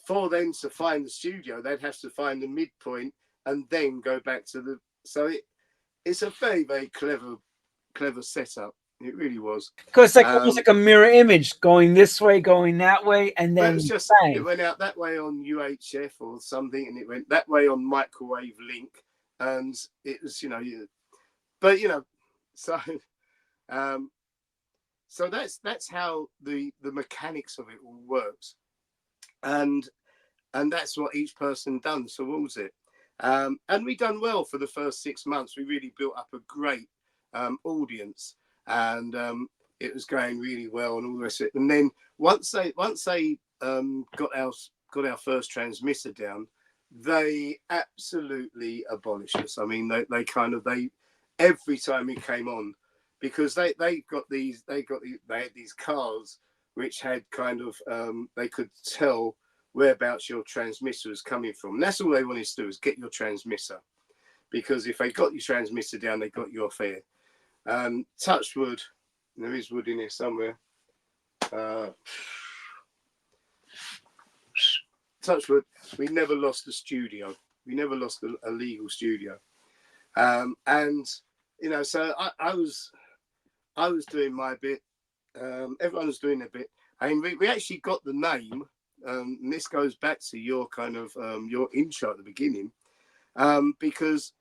for them to find the studio, they'd have to find the midpoint and then go back to the. So it's a very, very clever setup. It really was. Because it's like almost like a mirror image, going this way, going that way, and then it's just it went out that way on UHF or something, and it went that way on microwave link, and it was, but so. So that's how the mechanics of it all works, and that's what each person done towards it, and we done well for the first 6 months. We really built up a great audience, and it was going really well and all the rest of it. And then once they got our first transmitter down, they absolutely abolished us. I mean, they every time we came on. Because they had these cars which had kind of they could tell whereabouts your transmitter was coming from. And that's all they wanted to do, is get your transmitter, because if they got your transmitter down, they got your fare. Touch wood, there is wood in here somewhere. Touch wood, we never lost a studio. We never lost a legal studio, and so I was doing my bit. Everyone was doing their bit. I mean, we actually got the name and this goes back to your kind of your intro at the beginning, because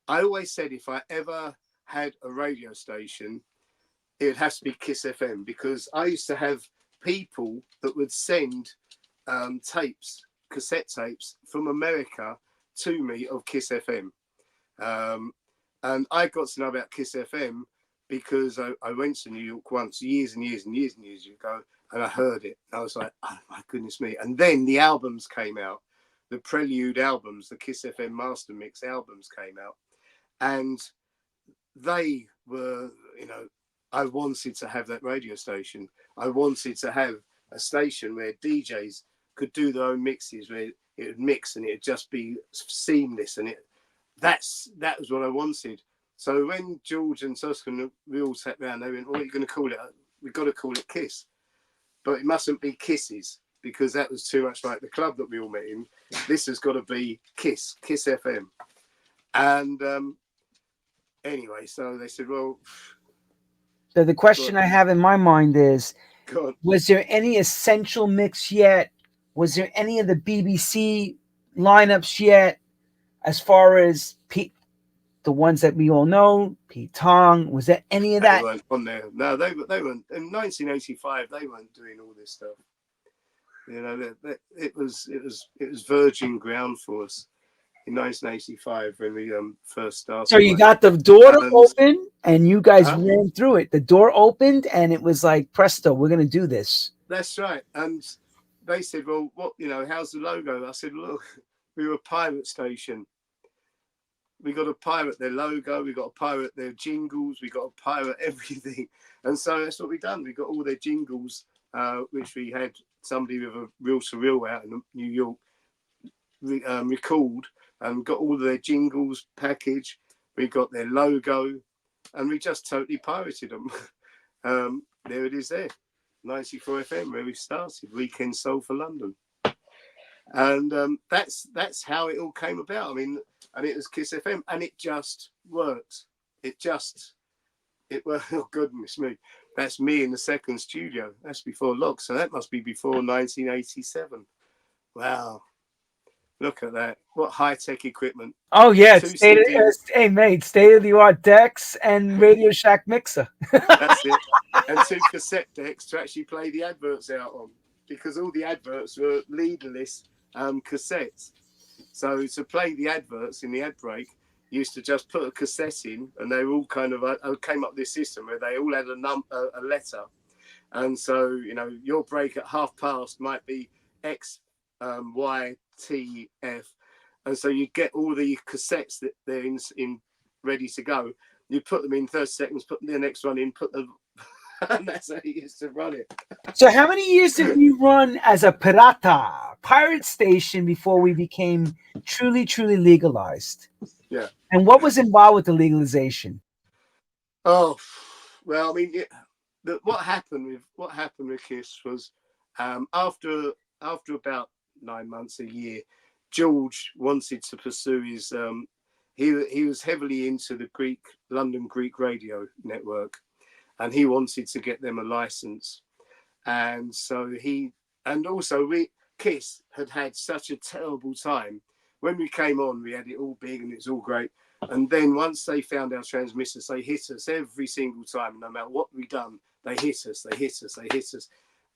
I always said if I ever had a radio station, it has to be Kiss FM, because I used to have people that would send tapes, cassette tapes from America to me of Kiss FM. And I got to know about Kiss FM because I went to New York once, years and years and years and years ago, and I heard it. I was like, oh my goodness me. And then the albums came out, the Prelude albums, the Kiss FM Master Mix albums came out. And they were, you know, I wanted to have that radio station. I wanted to have a station where DJs could do their own mixes, where it would mix and it'd just be seamless. And that was what I wanted. So when George and Tuscan, we all sat down, they went, what are you going to call it? We've got to call it Kiss. But it mustn't be Kisses, because that was too much like the club that we all met in. This has got to be Kiss FM. And anyway, so they said, well... So the question I have in my mind is, God. Was there any essential mix yet? Was there any of the BBC lineups yet? As far as the ones that we all know, Pete Tong, was there any of that? They weren't on there. No, they weren't. In 1985, they weren't doing all this stuff. You know, it was virgin ground for us in 1985 when we first started. So you got the door to open, and you guys ran through it. The door opened, and it was like, presto, we're going to do this. That's right. And they said, well, what, you know, how's the logo? I said, look, we were a pirate station. We got to pirate their logo. We got to pirate their jingles. We got to pirate everything. And so that's what we done. We got all their jingles, which we had somebody with a reel-to-reel out in New York record, and got all their jingles packaged. We got their logo, and we just totally pirated them. There it is there, 94 FM, where we started, Weekend Soul for London. And that's how it all came about. I mean, and it was Kiss FM, and it just worked. It worked. Oh, goodness me. That's me in the second studio. That's before Lock, so that must be before 1987. Wow. Look at that. What high-tech equipment. Oh, yeah. Hey, mate, state-of-the-art decks and Radio Shack mixer. That's it. And 2 cassette decks to actually play the adverts out on, because all the adverts were leaderless cassettes. So to play the adverts in the ad break, you used to just put a cassette in, and they were all kind of, I came up with this system where they all had a letter. And so, you know, your break at past might be X, Y, T, F. And so you get all the cassettes that they're in ready to go. You put them in 30 seconds, put the next one in, put them, and that's how you used to run it. So how many years did we run as a pirate station before we became truly legalized? Yeah. And what was involved with the legalization? Oh, well, I mean, what happened with Kiss was after about 9 months, a year, George wanted to pursue his. He was heavily into the London Greek radio network, and he wanted to get them a license. And so Kiss had such a terrible time. When we came on, we had it all big and it was all great. And then once they found our transmitters, they hit us every single time. No matter what we done, they hit us.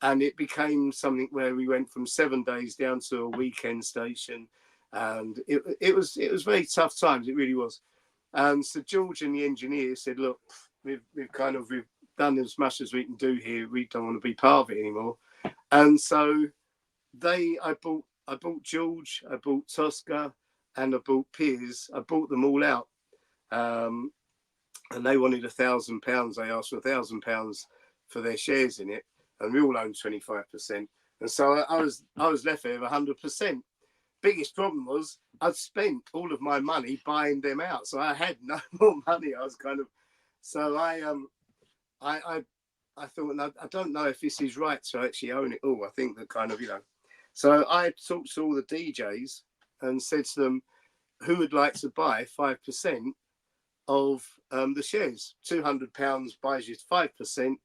And it became something where we went from 7 days down to a weekend station. And it was very tough times. It really was. And so George and the engineer said, look, we've done as much as we can do here. We don't want to be part of it anymore. And so I bought George, I bought Tosca, and I bought Piers. I bought them all out. And they wanted £1,000. They asked for £1,000 for their shares in it. And we all owned 25%. And so I was left there with 100%. Biggest problem was I'd spent all of my money buying them out. So I had no more money. I was kind of, so I thought, I don't know if this is right to actually own it all. I think that kind of, you know. So I talked to all the DJs and said to them, who would like to buy 5% of the shares? £200 buys you 5%.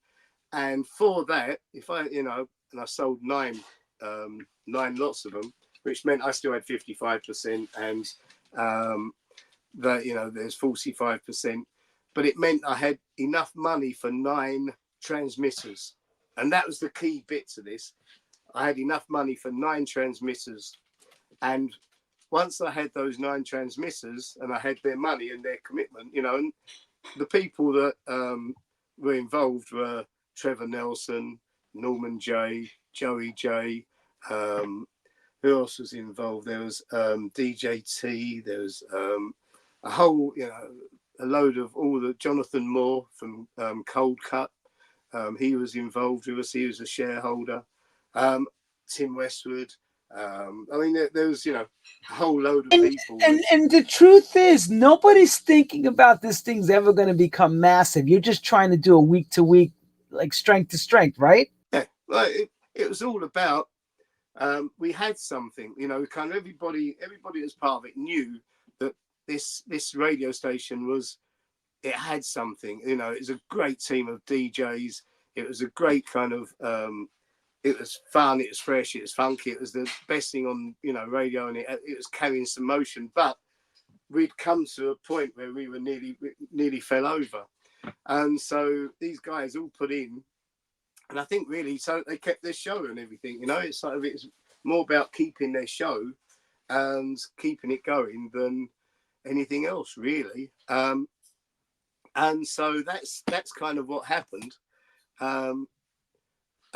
And for that, if I, you know, and I sold 9 9 lots of them, which meant I still had 55%, and that, you know, there's 45%, but it meant I had enough money for 9 transmitters, and that was the key bit to this. I had enough money for 9 transmitters, and once I had those 9 transmitters and I had their money and their commitment, you know, and the people that were involved were Trevor Nelson, Norman J, Joey J. Who else was involved? There was DJ T. There was a whole, you know, a load of all the Jonathan Moore from Cold Cut. He was involved with us. He was a shareholder. Tim Westwood. I mean, there was, you know, a whole load of people. And the truth is, nobody's thinking about this thing's ever going to become massive. You're just trying to do a week to week, like strength to strength, right? Yeah, well, it was all about. We had something, you know, kind of everybody as part of it knew that this radio station it had something, you know. It was a great team of DJs. It was a great kind of, it was fun, it was fresh, it was funky, it was the best thing on, you know, radio, and it was carrying some motion. But we'd come to a point where we were nearly fell over, and so these guys all put in. And I think really, so they kept their show and everything, you know. It's sort of, it's more about keeping their show and keeping it going than anything else, really. And so that's kind of what happened. And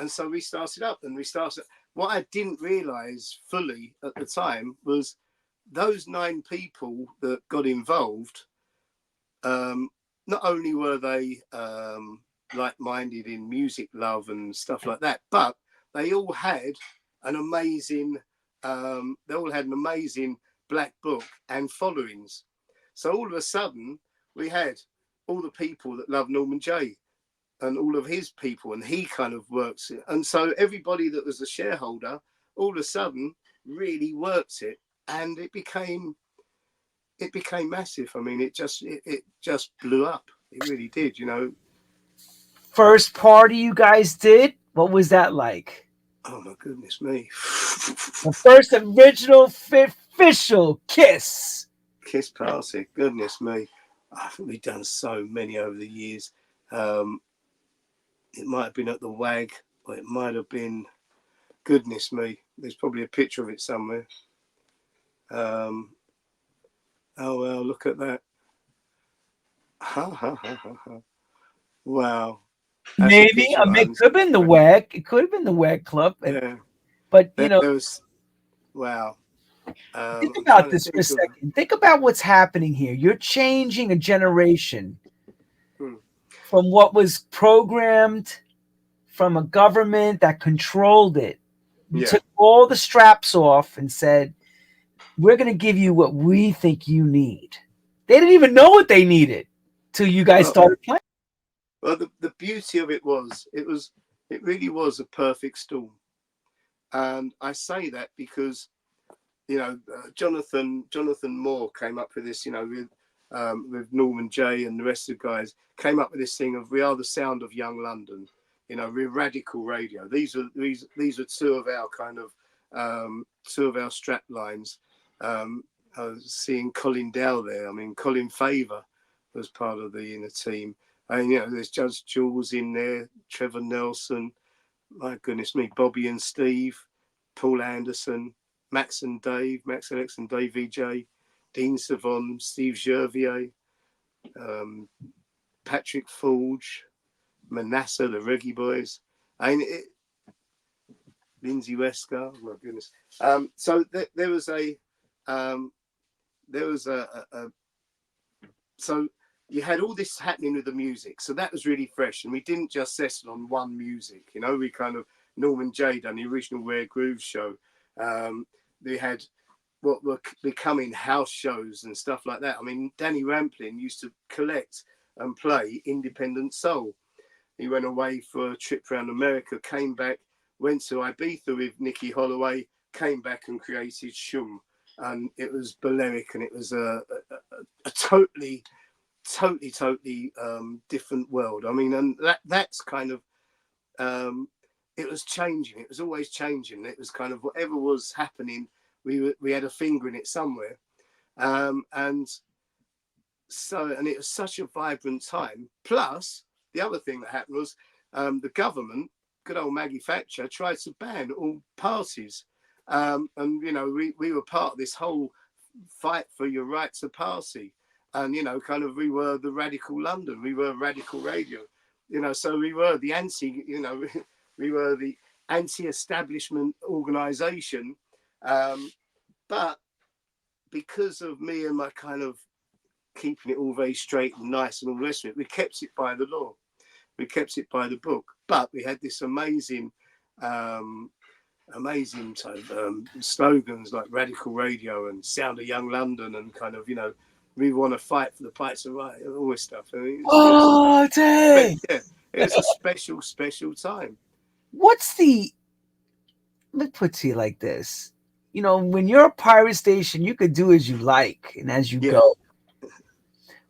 so we started up, and what I didn't realise fully at the time was those 9 people that got involved. Not only were they like-minded in music love and stuff like that, but they all had an amazing black book and followings. So all of a sudden we had all the people that love Norman J and all of his people, and he kind of works it, and so everybody that was a shareholder all of a sudden really works it, and it became massive. I mean, it just blew up. It really did, you know. First party you guys did, what was that like? Oh my goodness me. The first original official Kiss party. Goodness me. I think we've done so many over the years. It might have been at the WAG, or it might have been, goodness me, there's probably a picture of it somewhere. Oh well, look at that. Wow. That's maybe it could have been the WAG. It could have been the WAG club. Yeah. But you know, there was, wow. think about this for a second. Think about what's happening here. You're changing a generation from what was programmed from a government that controlled it. You took all the straps off and said, we're going to give you what we think you need. They didn't even know what they needed till you guys started playing. Well, the beauty of it really was a perfect storm. And I say that because, you know, Jonathan Moore came up with this, you know, with Norman J and the rest of the guys, came up with this thing of, we are the sound of young London. You know, we're radical radio. These are 2 of our kind of 2 of our strap lines. I was seeing Colin Dow there. I mean, Colin Favour was part of the inner team. And, you know, there's Judge Jules in there, Trevor Nelson, my goodness me, Bobby and Steve, Paul Anderson, Max Alex and Dave VJ, Dean Savon, Steve Gervier, Patrick Forge, Manasseh, the Reggae Boys. I mean, Lindsay Wesker, oh my goodness. So there was so you had all this happening with the music. So that was really fresh. And we didn't just settle on one music. You know, we kind of, Norman J done the original Rare Groove show. They had what were becoming house shows and stuff like that. I mean, Danny Rampling used to collect and play independent soul. He went away for a trip around America, came back, went to Ibiza with Nicky Holloway, came back and created Shum. And it was Balearic, and it was a totally different world. I mean, and that's kind of, it was changing. It was always changing. It was kind of whatever was happening, we had a finger in it somewhere. And it was such a vibrant time. Plus, the other thing that happened was the government, good old Maggie Thatcher, tried to ban all parties. And, you know, we were part of this whole fight for your right to party. And, you know, kind of we were the Radical London, we were Radical Radio, you know, so we were the anti, you know, we were the anti-establishment organisation. But because of me and my kind of keeping it all very straight and nice and all the rest of it, we kept it by the law. We kept it by the book. But we had this amazing type slogans like Radical Radio and Sound of Young London and kind of, you know, we want to fight for the rights of right, all this stuff. I mean, Oh, dang. yeah, it was a special, special time. What's the, let me put it to you like this. You know, when you're a pirate station, you could do as you like and as you Yeah. go.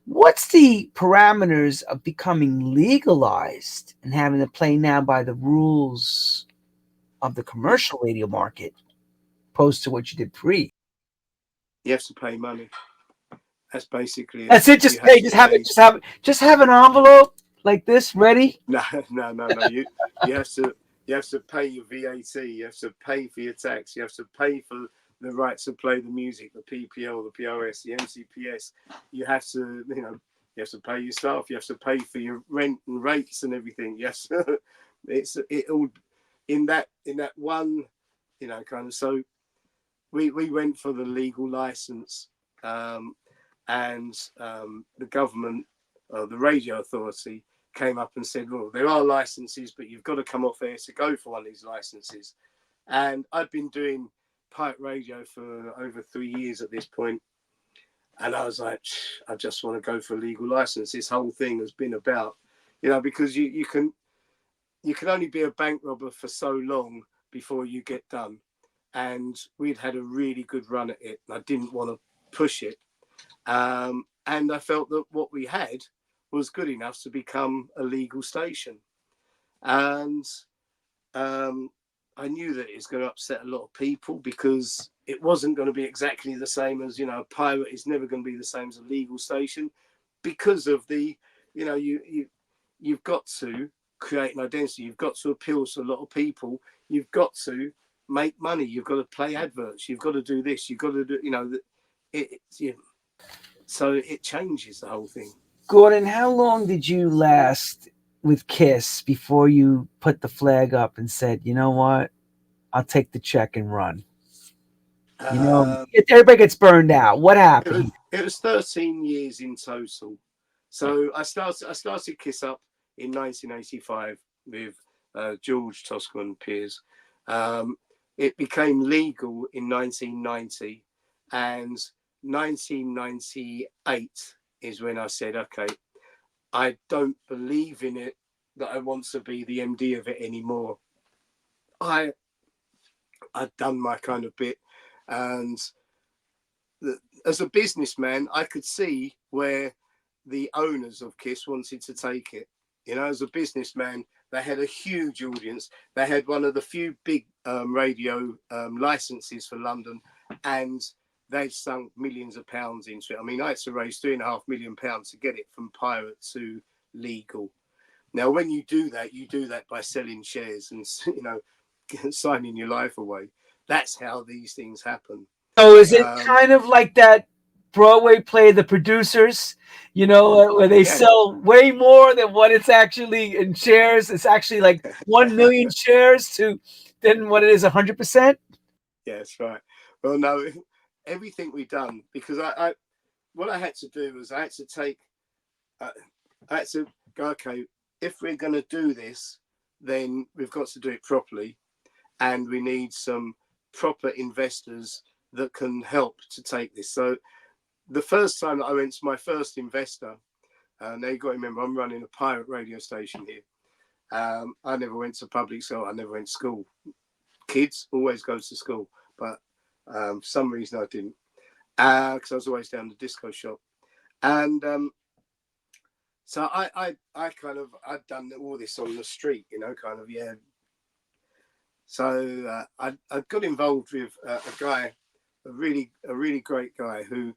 What's the parameters of becoming legalized and having to play now by the rules of the commercial radio market, opposed to what you did pre? You have to pay money. That's basically it. That's it. Just pay. Just have an envelope like this ready. No. You have to pay your VAT. You have to pay for your tax. You have to pay for the right to play the music, the PPL, the PRS, the MCPS. You have to, you know, you have to pay your staff. You have to pay for your rent and rates and everything. Yes, it all in that one, you know, kind of. So we went for the legal license, and the government, the radio authority, came up and said, well, there are licenses, but you've got to come off air to go for one of these licenses. And I'd been doing pirate radio for over 3 years at this point, and I was like, I just want to go for a legal license. This whole thing has been about, you know, because you can only be a bank robber for so long before you get done, and we'd had a really good run at it, and I didn't want to push it, and I felt that what we had was good enough to become a legal station. And I knew that it's going to upset a lot of people because it wasn't going to be exactly the same as, you know, a pirate is never going to be the same as a legal station, because of the, you know, you've got to create an identity. You've got to appeal to a lot of people. You've got to make money. You've got to play adverts. You've got to do this. You've got to do, you know, so it changes the whole thing. Gordon, how long did you last with KISS before you put the flag up and said, you know what, I'll take the check and run? You know, everybody gets burned out. What happened? It was 13 years in total. So I started KISS up in 1985 with George Toscan Piers. It became legal in 1990, and 1998 is when I said, okay, I don't believe in it, that I want to be the MD of it anymore. I'd done my kind of bit, and as a businessman, I could see where the owners of KISS wanted to take it. You know, as a businessman, they had a huge audience. They had one of the few big radio licenses for London, and they'd sunk millions of pounds into it. I mean, I had to raise £3.5 million to get it from pirate to legal. Now, when you do that by selling shares and, you know, signing your life away. That's how these things happen. So is it kind of like that Broadway play, The Producers, you know, where they sell way more than what it's actually in shares? It's actually like 1 million shares than what it is 100%. Yeah, that's right. Well, no, everything we've done, because what I had to do was I had to go, okay, if we're going to do this, then we've got to do it properly, and we need some proper investors that can help to take this. So the first time that I went to my first investor, now you've got to remember, I'm running a pirate radio station here. I never went to public school. I never went to school. Kids always go to school, but for some reason I didn't, because I was always down the disco shop. And so I'd done all this on the street, you know, kind of, So I got involved with a guy, a really great guy who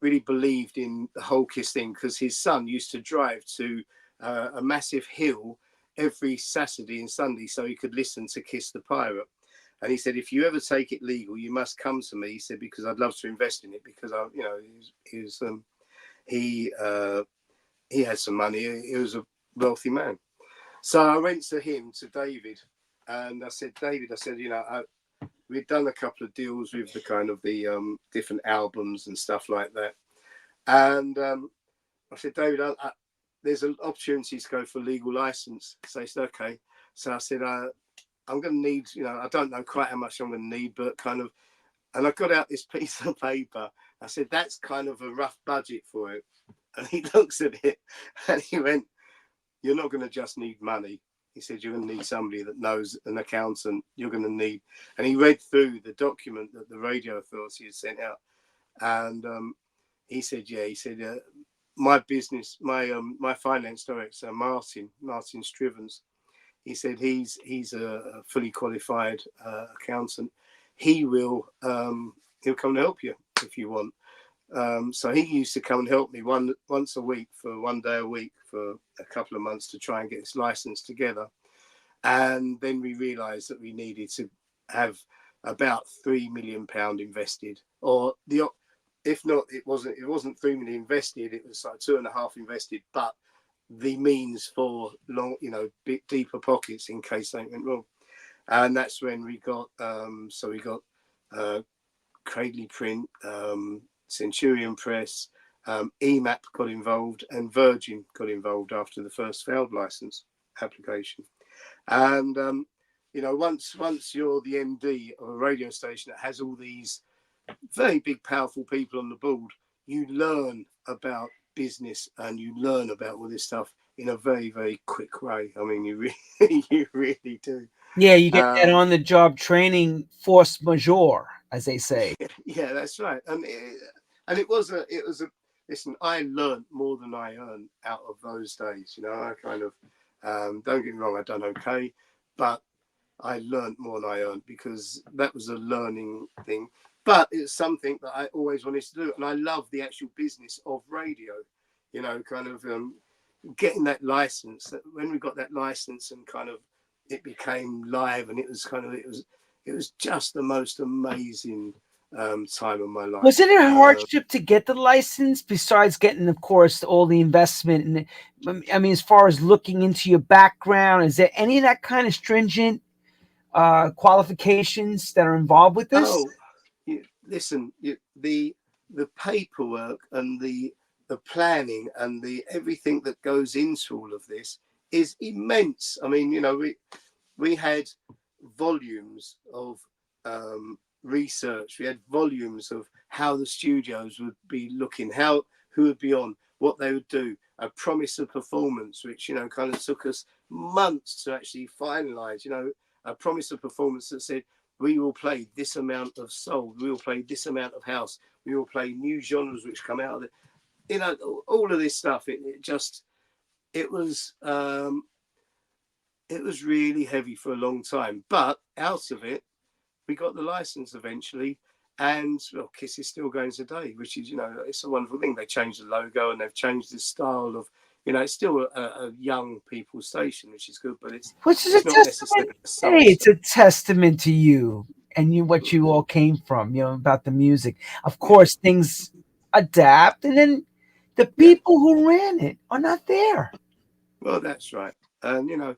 really believed in the whole Kiss thing, because his son used to drive to a massive hill every Saturday and Sunday so he could listen to Kiss the Pirate. And he said, if you ever take it legal, you must come to me. He said, because I'd love to invest in it, because he had some money. He was a wealthy man. So I went to him, to David, and I said, David, we'd done a couple of deals with the kind of the different albums and stuff like that. And I said, David, there's an opportunity to go for a legal license. So he said, okay. So I said, I'm going to need, I don't know quite how much I'm going to need, but kind of, and I got out this piece of paper. I said, that's kind of a rough budget for it. And he looks at it and he went, you're not going to just need money. He said, you're going to need somebody that knows, an accountant. You're going to need, and he read through the document that the radio authority had sent out. And he said, yeah, he said, my business, my finance director, Martin Strivens, he said, he's a fully qualified accountant. He'll come and help you if you want. So he used to come and help me once a week for 1 day a week for a couple of months to try and get this license together. And then we realized that we needed to have about £3 million invested, or if not, it wasn't 3 million invested, it was like 2.5 invested, but the means for long, bit deeper pockets in case something went wrong. And that's when we got Cradley Print, Centurion Press, EMAP got involved, and Virgin got involved after the first failed license application. And once you're the MD of a radio station that has all these very big, powerful people on the board, you learn about business and you learn about all this stuff in a very, very quick way. I mean, you really do. Yeah, you get that on the job training, force majeure, as they say. Yeah, that's right. And it was a listen, I learned more than I earned out of those days. I kind of don't get me wrong, I done okay, but I learned more than I earned, because that was a learning thing. But it's something that I always wanted to do, and I love the actual business of radio. Kind of getting that license. That when we got that license and kind of it became live, and it was just the most amazing time of my life. Was it a hardship to get the license, besides getting, of course, all the investment? And I mean, as far as looking into your background, is there any of that kind of stringent qualifications that are involved with this? Oh, the paperwork and the planning and the everything that goes into all of this is immense. I mean, we had volumes of research. We had volumes of how the studios would be looking, who would be on, what they would do, a promise of performance, which kind of took us months to actually finalize. A promise of performance that said, we will play this amount of soul, we will play this amount of house, we will play new genres which come out of it. All of this stuff. It was really heavy for a long time, but out of it, we got the license eventually, and Kiss is still going today, which is it's a wonderful thing. They changed the logo and they've changed the style of it's still a young people station, which is good, but it's Which is it's a not testament. necessarily Hey, it's a testament to you and what you all came from. About the music. Of course, things adapt, and then the people who ran it are not there. Well, that's right. And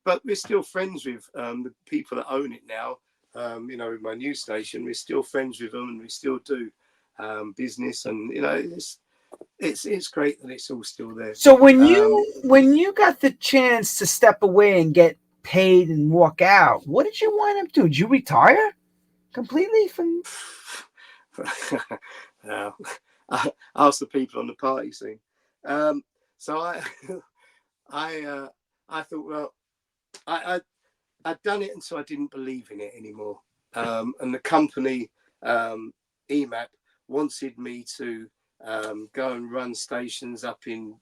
but we're still friends with the people that own it now. With my news station, we're still friends with them, and we still do business. And it's great that it's all still there. So when you got the chance to step away and get paid and walk out, what did you wind up doing? Did you retire completely from? I asked the people on the party scene. So I thought, well, I'd done it, and so I didn't believe in it anymore. And the company, EMAP, wanted me to go and run stations up in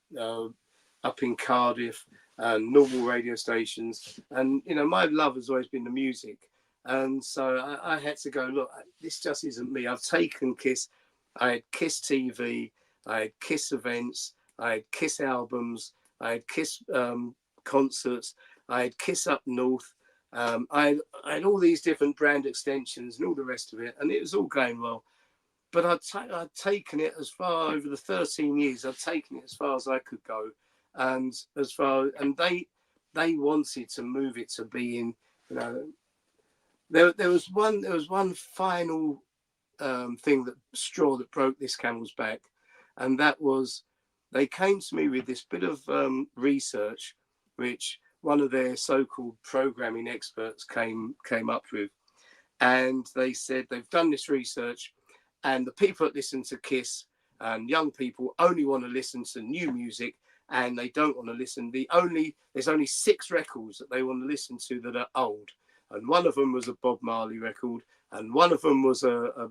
Cardiff, and normal radio stations. And my love has always been the music. And so I had to go, look, this just isn't me. I've taken Kiss. I had Kiss TV, I had Kiss events, I had Kiss albums, I had Kiss concerts, I had Kiss Up North. I had all these different brand extensions and all the rest of it, and it was all going well. But I'd taken it as far over the 13 years. I'd taken it as far as I could go, and they wanted to move it to being, you know, there was one final thing, that straw that broke this camel's back, and that was they came to me with this bit of research, which one of their so-called programming experts came up with, and they said they've done this research, and the people that listen to Kiss and young people only want to listen to new music, and they don't want to listen. There's only 6 records that they want to listen to that are old, and one of them was a Bob Marley record, and one of them was a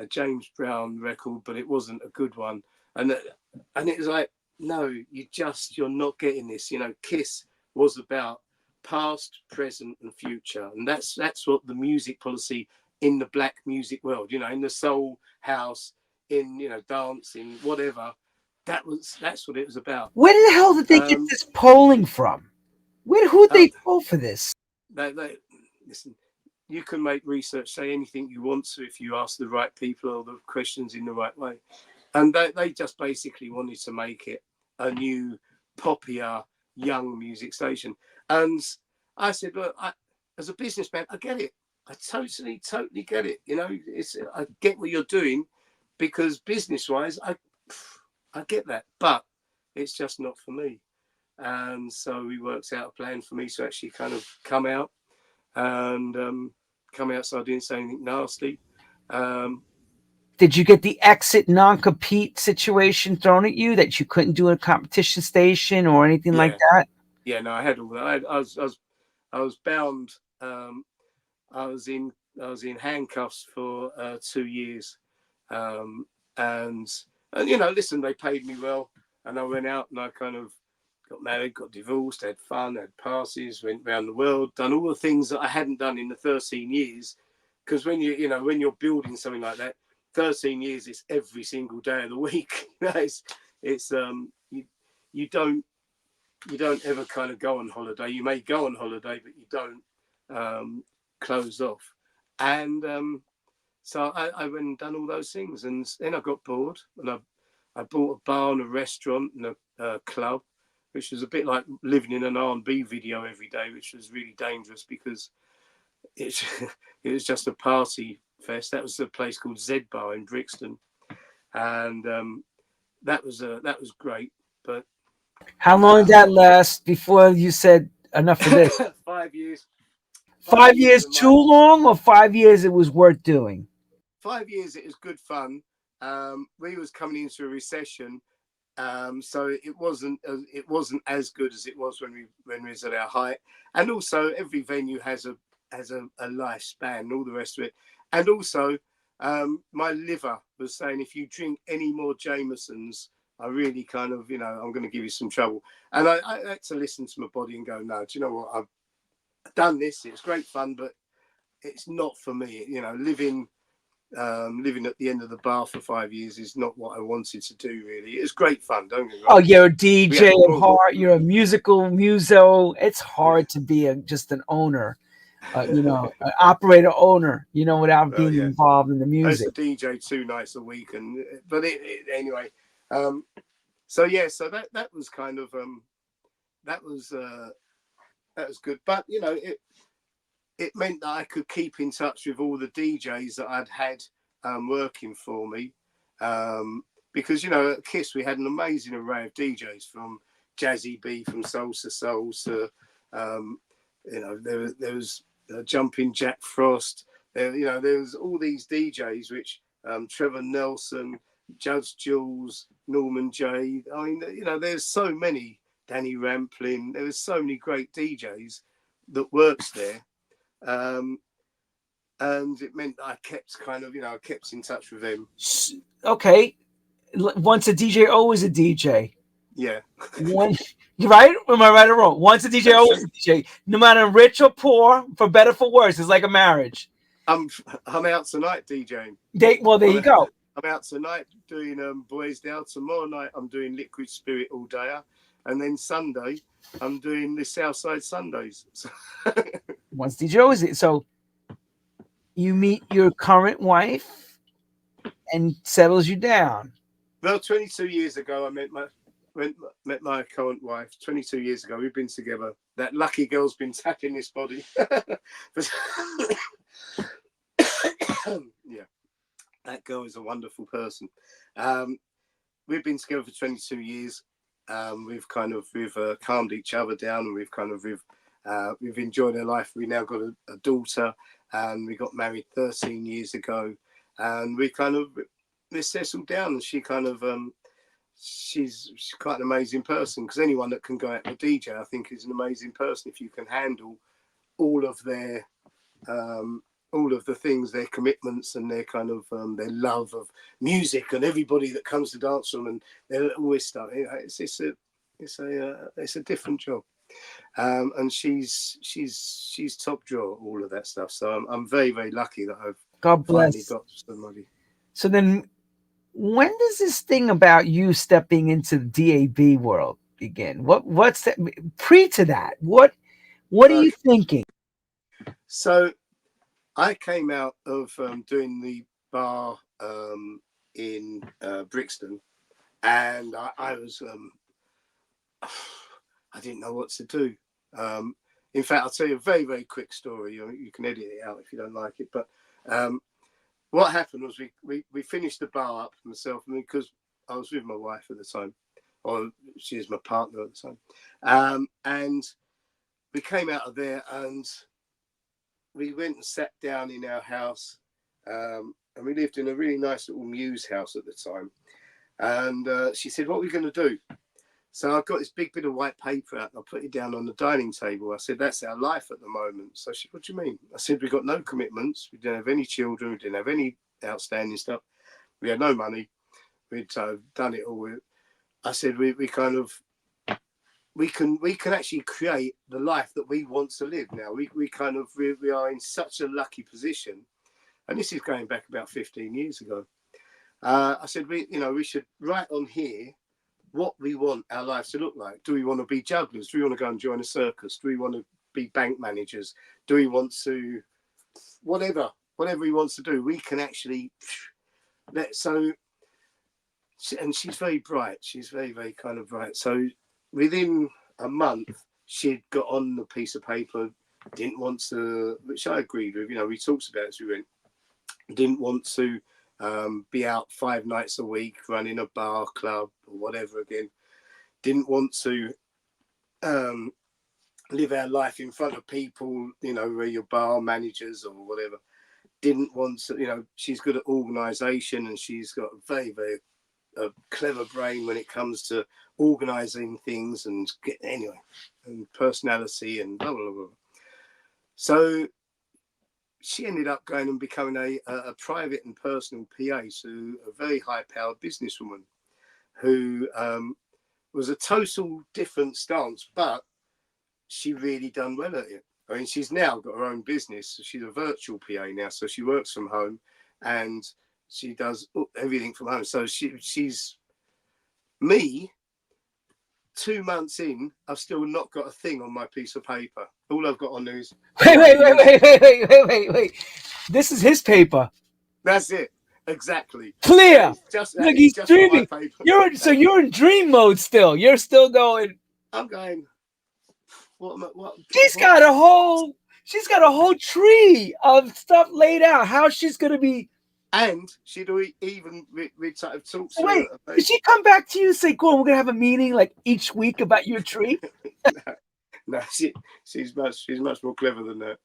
James Brown record, but it wasn't a good one. And it was like, no, you're not getting this. Kiss was about past, present, and future, and that's what the music policy in the black music world, in the soul, house, in dancing, whatever. That's what it was about. Where the hell did they get this polling from? Who'd they poll for this? Listen, you can make research say anything you want to if you ask the right people or the questions in the right way. And they just basically wanted to make it a new, poppier, young music station. And I said, look, as a businessman, I get it. I totally get it. I get what you're doing, because business-wise, I get that. But it's just not for me. And so we worked out a plan for me to actually kind of come out and come out, so I didn't say anything nasty. Did you get the exit non-compete situation thrown at you that you couldn't do a competition station or anything like that? Yeah, no, I had all that. I was bound. I was in handcuffs for 2 years, and listen, they paid me well, and I went out and I kind of got married, got divorced, had fun, had parties, went around the world, done all the things that I hadn't done in the 13 years. Because when you're building something like that, 13 years, it's every single day of the week. You don't ever kind of go on holiday. You may go on holiday, but you don't close off. And so I went and done all those things, and then I got bored, and I bought a bar and a restaurant and a club, which was a bit like living in an R&B video every day, which was really dangerous because it was just a party fest. That was a place called Z Bar in Brixton, and that was great. But how long did that last before you said enough of this? 5 years. 5 years too long, or 5 years it was worth doing? 5 years it was good fun. We was coming into a recession, so it wasn't as good as it was when we was at our height. And also every venue has a lifespan and all the rest of it. And also my liver was saying, if you drink any more Jamesons, I really kind of, I'm going to give you some trouble. And I had to listen to my body and go, no, do you know what? I've done this. It's great fun, but it's not for me. Living at the end of the bar for 5 years is not what I wanted to do, really. It's great fun, don't get me wrong. Oh, you're a DJ at heart. You're a musical muso. It's hard to be just an owner, an operator owner, without being involved in the music. I used to DJ 2 nights a week, but anyway. So that was kind of that was good. But it meant that I could keep in touch with all the DJs that I'd had working for me, because at Kiss we had an amazing array of DJs, from Jazzy B from Soul's to Souls to there was Jumping Jack Frost. There was all these DJs, which Trevor Nelson, Judge Jules, Norman J. I mean, there's so many. Danny Rampling. There was so many great DJs that works there. And it meant that I kept I kept in touch with them. Okay. Once a DJ, always a DJ. Yeah. One, right? Am I right or wrong? Once a DJ, That's always true. a DJ. No matter rich or poor, for better for worse, it's like a marriage. I'm I'm out tonight DJing. Well, there I'm you go. I'm out tonight doing Boys Down. Tomorrow night I'm doing Liquid Spirit all day, and then Sunday I'm doing the Southside Sundays. So, Once DJ, always it. So you meet your current wife and settles you down. well, 22 years ago I met my current wife. 22 years ago we've been together. That lucky girl's been tapping this body. But, yeah, that girl is a wonderful person. We've been together for 22 years. We've calmed each other down, and we've enjoyed our life. We now got a daughter, and we got married 13 years ago, and we settled down. And she's quite an amazing person, because anyone that can go out and DJ, I think, is an amazing person if you can handle all of the things, their commitments, and their their love of music, and everybody that comes to dance from, and they're always stuff. It's a different job, and she's top drawer, all of that stuff. So I'm very, very lucky that I've God finally bless. got somebody. So then, when does this thing about you stepping into the DAB world begin? What's that pre to that? What are you thinking? So I came out of doing the bar in Brixton, and I was I didn't know what to do. In fact, I'll tell you a very, very quick story. You can edit it out if you don't like it. But what happened was we finished the bar up myself, because I was with my wife at the time, or she was my partner at the time, and we came out of there, and we went and sat down in our house, and we lived in a really nice little Muse house at the time. And she said, "What are we going to do?" So I got this big bit of white paper out, and I put it down on the dining table. I said, "That's our life at the moment." So she said, "What do you mean?" I said, "We got no commitments. We didn't have any children. We didn't have any outstanding stuff. We had no money. We'd done it all." I said, we can actually create the life that we want to live now. We are in such a lucky position." And this is going back about 15 years ago. I said, we should write on here what we want our lives to look like. Do we want to be jugglers? Do we want to go and join a circus? Do we want to be bank managers? Do we want to, whatever he wants to do, we can actually and she's very bright. She's very, very kind of bright. So within a month, she'd got on the piece of paper, didn't want to, which I agreed with. We talked about it as we went. Didn't want to be out 5 nights a week running a bar, club, or whatever again. Didn't want to live our life in front of people, where your bar managers or whatever. Didn't want to, she's good at organisation, and she's got a very, very clever brain when it comes to organising things and personality and blah, blah, blah. So she ended up going and becoming a private and personal PA to a very high-powered businesswoman who was a total different stance, but she really done well at it. I mean, she's now got her own business. She's a virtual PA now, so she works from home and she does everything from home. So she's me. 2 months in, I've still not got a thing on my piece of paper. All I've got on there is Wait. This is his paper. That's it. Exactly. Clear. Look, It's he's just on my dreaming. paper. You're in dream mode still. You're still going. I'm going. What? She's got a whole tree of stuff laid out. How she's gonna be. And she'd even sort of talk to Wait, her. did she come back to you and say, "Go on, we're gonna have a meeting like each week about your tree"? No, she's much more clever than that.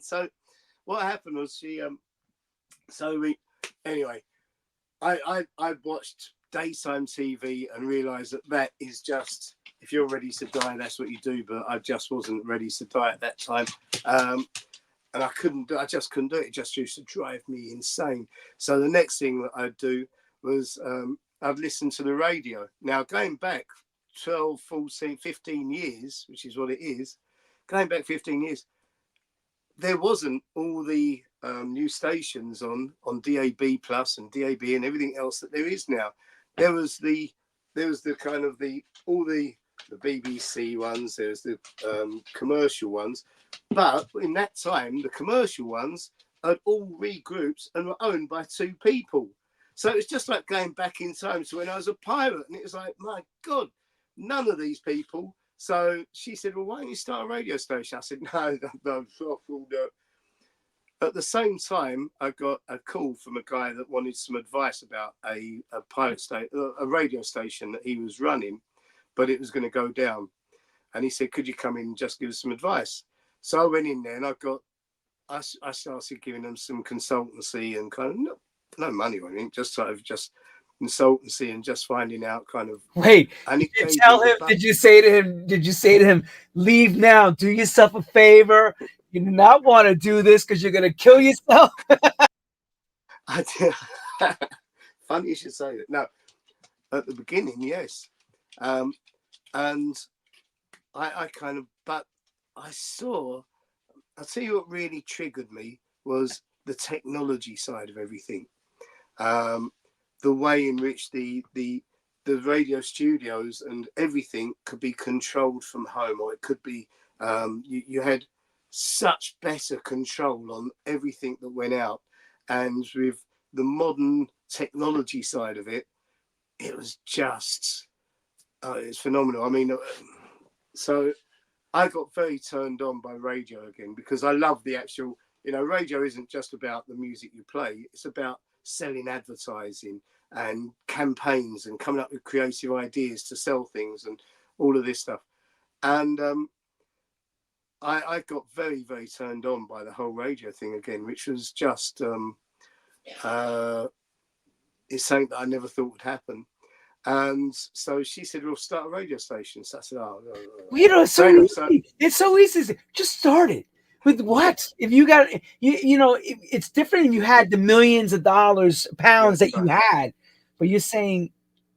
So what happened was I watched daytime TV and realised that is just, if you're ready to die, that's what you do. But I just wasn't ready to die at that time. And I just couldn't do it. It just used to drive me insane. So the next thing that I'd do was I'd listen to the radio. Now, going back 12, 14, 15 years, which is what it is, going back 15 years, there wasn't all the new stations on DAB Plus and DAB and everything else that there is now. There was the kind of all the BBC ones, there's the commercial ones, but in that time the commercial ones had all regrouped and were owned by two people. So it's just like going back in time to when I was a pirate, and it was like, my God, none of these people. So she said, well, why don't you start a radio station? I said, no. At the same time, I got a call from a guy that wanted some advice about a radio station that he was running, but it was going to go down. And he said, could you come in and just give us some advice? So I went in there and I started giving them some consultancy and kind of no money or anything, just sort of just consultancy and just finding out kind of. Wait, and did you tell him? Did you say to him, leave now, do yourself a favor? You do not want to do this because you're going to kill yourself. Funny you should say that. No, at the beginning, yes. And I kind of, but I'll tell you what really triggered me was the technology side of everything. The way in which the radio studios and everything could be controlled from home, or it could be, you had such better control on everything that went out. And with the modern technology side of it, it was just, it's phenomenal. I mean, so I got very turned on by radio again, because I love the actual, radio isn't just about the music you play. It's about selling advertising and campaigns and coming up with creative ideas to sell things and all of this stuff. And I got very, very turned on by the whole radio thing again, which was just, it's something that I never thought would happen. And so she said, we'll start a radio station. So I said, oh. Well, it's so easy. It's so easy. Just start it. With what? If you got, it's different if you had the millions of pounds that you had, but you're saying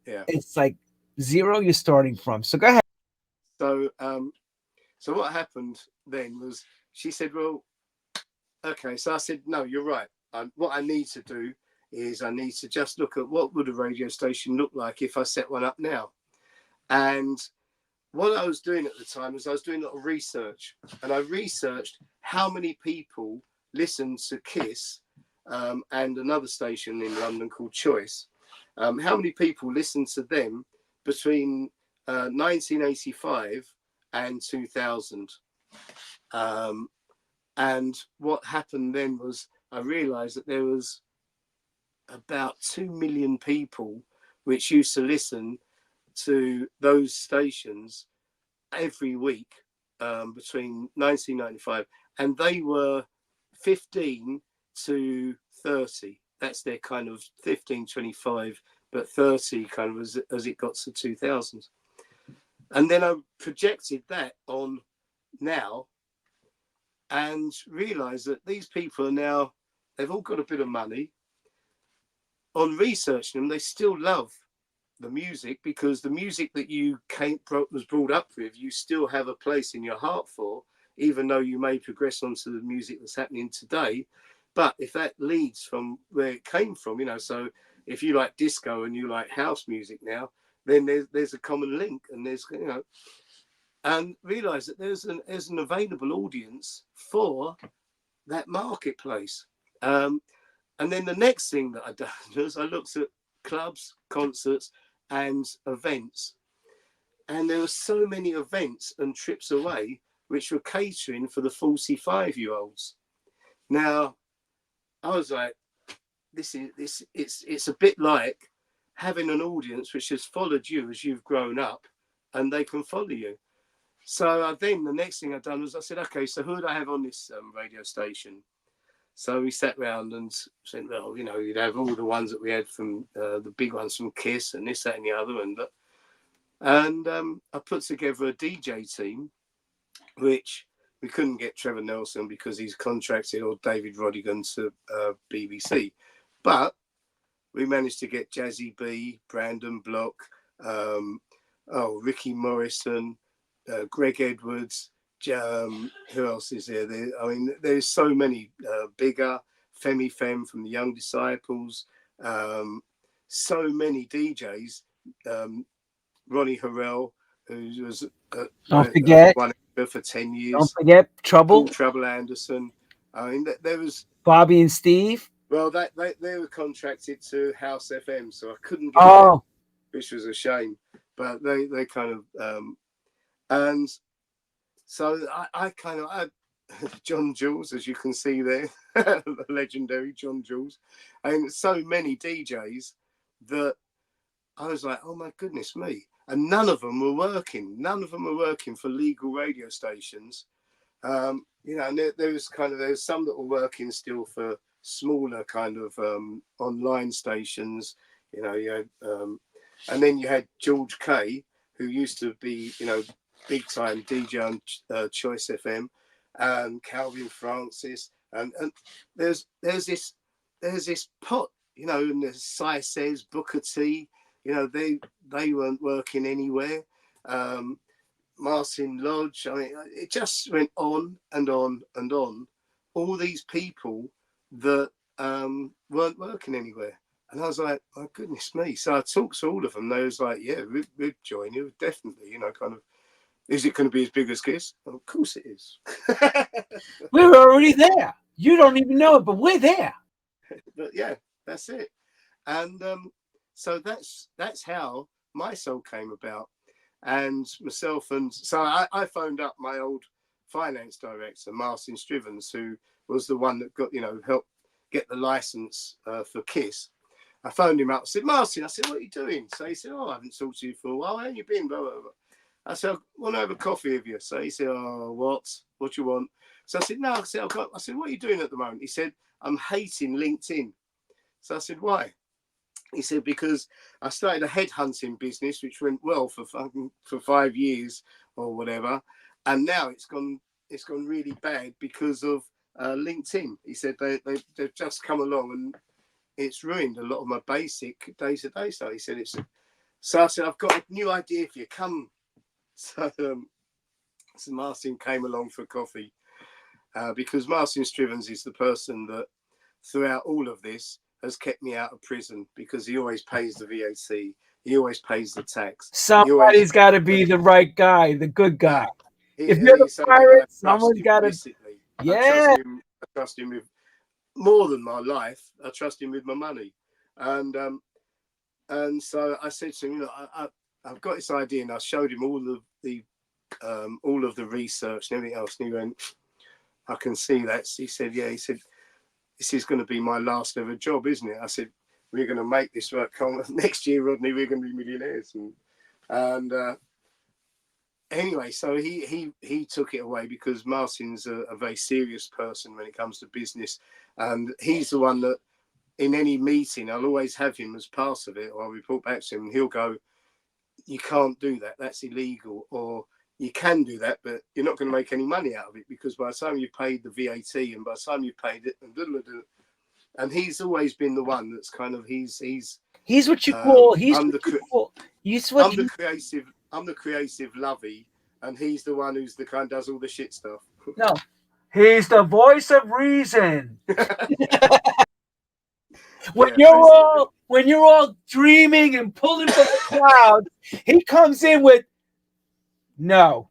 it's like zero you're starting from. So go ahead. So what happened then was she said, well, okay. So I said, no, you're right. What I need to do is I need to just look at what would a radio station look like if I set one up now. And what I was doing at the time was I was doing a lot of research, and I researched how many people listened to Kiss and another station in London called Choice. How many people listened to them between 1985 and 2000. And what happened then was I realized that there was about 2 million people which used to listen to those stations every week between 1995, and they were 15 to 30. That's their kind of 15, 25, but 30 kind of as it got to 2000s. And then I projected that on now and realized that these people are now, they've all got a bit of money. On researching them, they still love the music, because the music that you was brought up with, you still have a place in your heart for, even though you may progress onto the music that's happening today. But if that leads from where it came from, so if you like disco and you like house music now, then there's a common link, and there's, and realize that there's an available audience for that marketplace. And then the next thing that I done was I looked at clubs, concerts, and events, and there were so many events and trips away which were catering for the 45-year-olds. Now, I was like, it's a bit like having an audience which has followed you as you've grown up, and they can follow you. So then the next thing I'd done was I said, okay, so who do I have on this radio station? So we sat round and said, well, you'd have all the ones that we had from the big ones from Kiss and this, that, and the other. And I put together a DJ team, which we couldn't get Trevor Nelson because he's contracted, or David Rodigan to BBC. But we managed to get Jazzy B, Brandon Block, Ricky Morrison, Greg Edwards. Who else is there? I mean, there's so many. Bigger, Femi Fem from the Young Disciples. So many DJs. Ronnie Harrell, who was Don't forget. one for 10 years. Don't forget Paul Trouble. Trouble Anderson. I mean, there was Bobby and Steve. Well, they were contracted to House FM, so I couldn't get there, which was a shame. But they kind of and so I John Jules, as you can see there, the legendary John Jules, and so many DJs that I was like, oh my goodness me. And none of them were working. None of them were working for legal radio stations. And there was some that were working still for smaller kind of online stations. You had, and then you had George Kay, who used to be, big time DJ on Choice FM, and Calvin Francis, and there's this pot, and there's Cy Says, Booker T. They weren't working anywhere. Martin Lodge. I mean, it just went on and on and on. All these people that weren't working anywhere. And I was like, my goodness me. So I talked to all of them. They was like, yeah, we'd join you, definitely. Kind of, is it going to be as big as Kiss? Well, of course it is. We're already there. You don't even know it, but we're there. But yeah, that's it. And so that's how MySoul came about. And myself, and so I phoned up my old finance director, Martin Strivens, who was the one that got, helped get the license for Kiss. I phoned him up. I said, Martin, what are you doing? So he said, I haven't talked to you for a while. How you been? Blah, blah, blah. I said, I want to have a coffee with you. So he said, what do you want? So I said, no. I said, what are you doing at the moment? He said, I'm hating LinkedIn. So I said, why? He said, because I started a headhunting business, which went well for 5 years or whatever. And now it's gone really bad because of LinkedIn. He said, they've just come along and it's ruined a lot of my basic day-to-day stuff. He said, so I said, I've got a new idea for you. Come. So Martin came along for coffee because Martin Strivens is the person that throughout all of this has kept me out of prison, because he always pays the VAT, he always pays the tax. Somebody's got to be the right guy, the good guy. If you're the pirate, someone's got to. Yeah. I trust him with more than my life. I trust him with my money, and so I said to him, I've got this idea, and I showed him all of the research and everything else, and he went, I can see that. He said, yeah. He said, this is going to be my last ever job, isn't it? I said, we're going to make this work. Next year, Rodney, we're going to be millionaires. And anyway, so he took it away, because Martin's a very serious person when it comes to business. And he's the one that in any meeting, I'll always have him as part of it, or I'll report back to him, and he'll go, you can't do that. That's illegal. Or you can do that, but you're not going to make any money out of it, because by the time you've paid the VAT and by the time you've paid it, and he's always been the one that's kind of he's what you call I'm the creative lovey, and he's the one who's the kind of does all the shit stuff. No, he's the voice of reason. When you're all dreaming and pulling from the clouds, he comes in with no.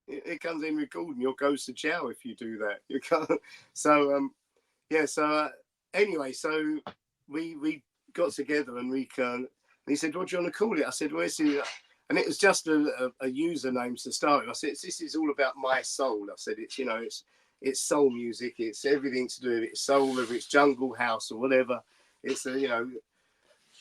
It comes in recording. You'll go to jail if you do that. You can't. So So anyway, so we got together, and he said, "What do you want to call it?" I said, "Well, and it was just a username to start with. I said, "This is all about my soul." I said, "It's soul music. It's everything to do with it. Soul, whether it's jungle house or whatever. It's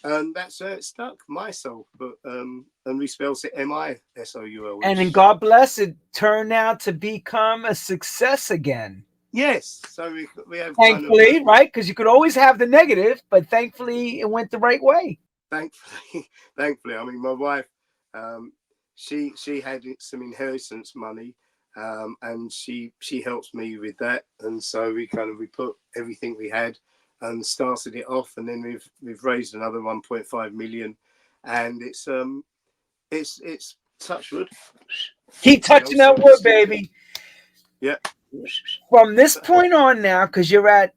and that's where it stuck. MySoul, but and we spells it MySoul. And then God bless it, turned out to become a success again. Yes, so we have thankfully, right? Because you could always have the negative, but thankfully it went the right way. Thankfully, I mean, my wife, she had some inheritance money, and she helped me with that, and so we put everything we had, and started it off, and then we've raised another 1.5 million, and it's touch wood. Keep The old touching that silver wood, spoon. baby. Yeah. From this point on now, because you're at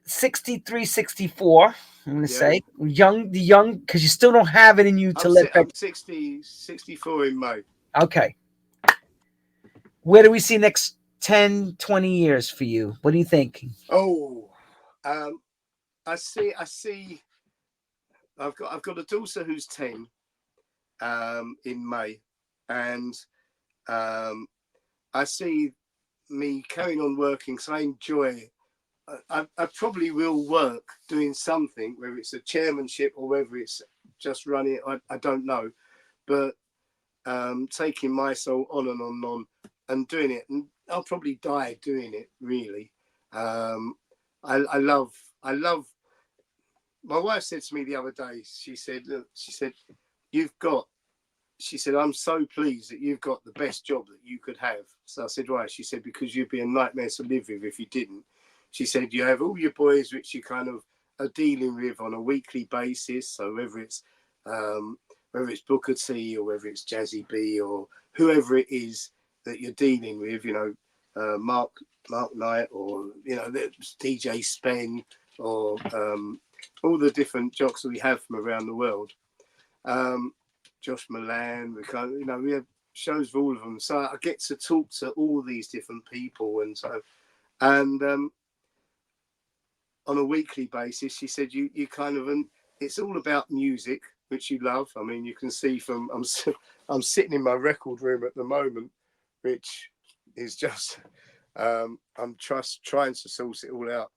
63, 64, I'm going to Yeah. say, young, because you still don't have it in you to let back. I'm 64 in May. Okay. Where do we see next 10, 20 years for you? What do you think? Oh, I see. I've got a daughter who's 10 in May, and um, I see me carrying on working because I enjoy. I probably will work doing something, whether it's a chairmanship or whether it's just running. I don't know, but taking MySoul on and on and doing it, and I'll probably die doing it. Really, I love. My wife said to me the other day. She said, "Look," she said, "you've got." She said, "I'm so pleased that you've got the best job that you could have." So I said, "Why?" She said, "Because you'd be a nightmare to live with if you didn't." She said, "You have all your boys which you kind of are dealing with on a weekly basis. So um, whether it's Booker T or whether it's Jazzy B or whoever it is that you're dealing with, Mark Knight, or DJ Spen, or all the different jocks that we have from around the world. Josh Milan, we have shows for all of them. So I get to talk to all these different people, and on a weekly basis, she said, you kind of, and it's all about music, which you love. I mean, you can see from I'm sitting in my record room at the moment, which is just I'm trying to source it all out,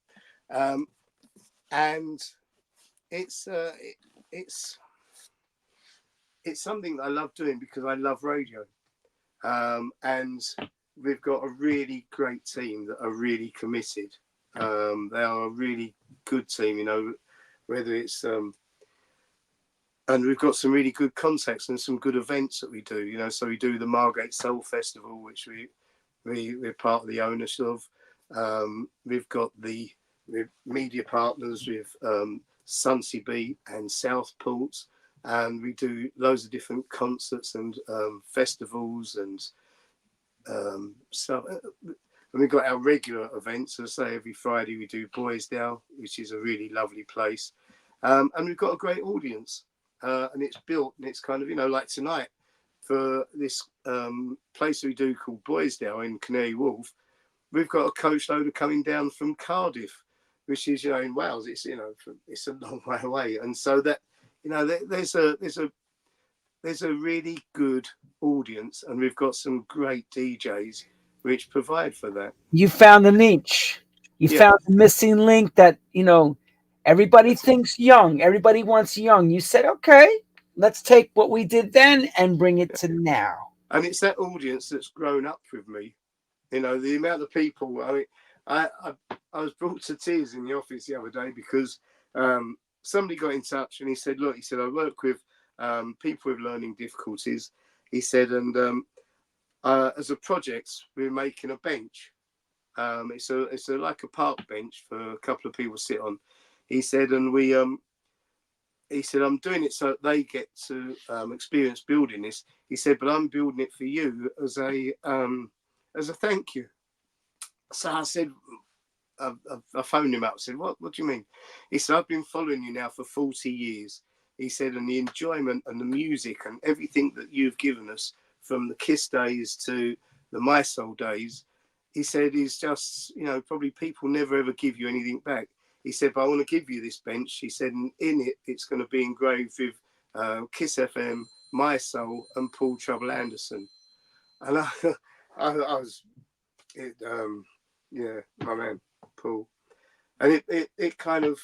and it's it's something that I love doing because I love radio. And we've got a really great team that are really committed. They are a really good team, whether it's and we've got some really good contacts and some good events that we do. So we do the Margate Soul Festival, which we're part of the owners of. We've got we're media partners with Sunsea Beat and Southport, and we do loads of different concerts and festivals, and and we've got our regular events. As I say, every Friday we do Boysdale, which is a really lovely place, and we've got a great audience, and it's built, and it's kind of like tonight for this place we do called Boysdale in Canary Wharf. We've got a coach loader coming down from Cardiff, which is in Wales. It's it's a long way away, and so that there's a really good audience, and we've got some great DJs which provide for that. You found the niche. You Yeah, found the missing link that, everybody that's it. thinks young. Everybody wants young. You said, okay, let's take what we did then and bring it Yeah. to now. And it's that audience that's grown up with me. The amount of people. I mean, I was brought to tears in the office the other day because somebody got in touch and he said, "Look," he said, "I work with people with learning difficulties." He said, "And as a project, we're making a bench. It's like a park bench for a couple of people to sit on." He said, "And he said, I'm doing it so that they get to experience building this." He said, "But I'm building it for you as a thank you." So I said, I phoned him up. I said, what do you mean?" He said, "I've been following you now for 40 years." He said, "And the enjoyment and the music and everything that you've given us, from the Kiss days to the MySoul days," he said, "is just, probably people never ever give you anything back." He said, "But I want to give you this bench." He said, "And in it, it's going to be engraved with Kiss FM, MySoul, and Paul Trouble Anderson." And I was, yeah, my man, Paul. And it kind of,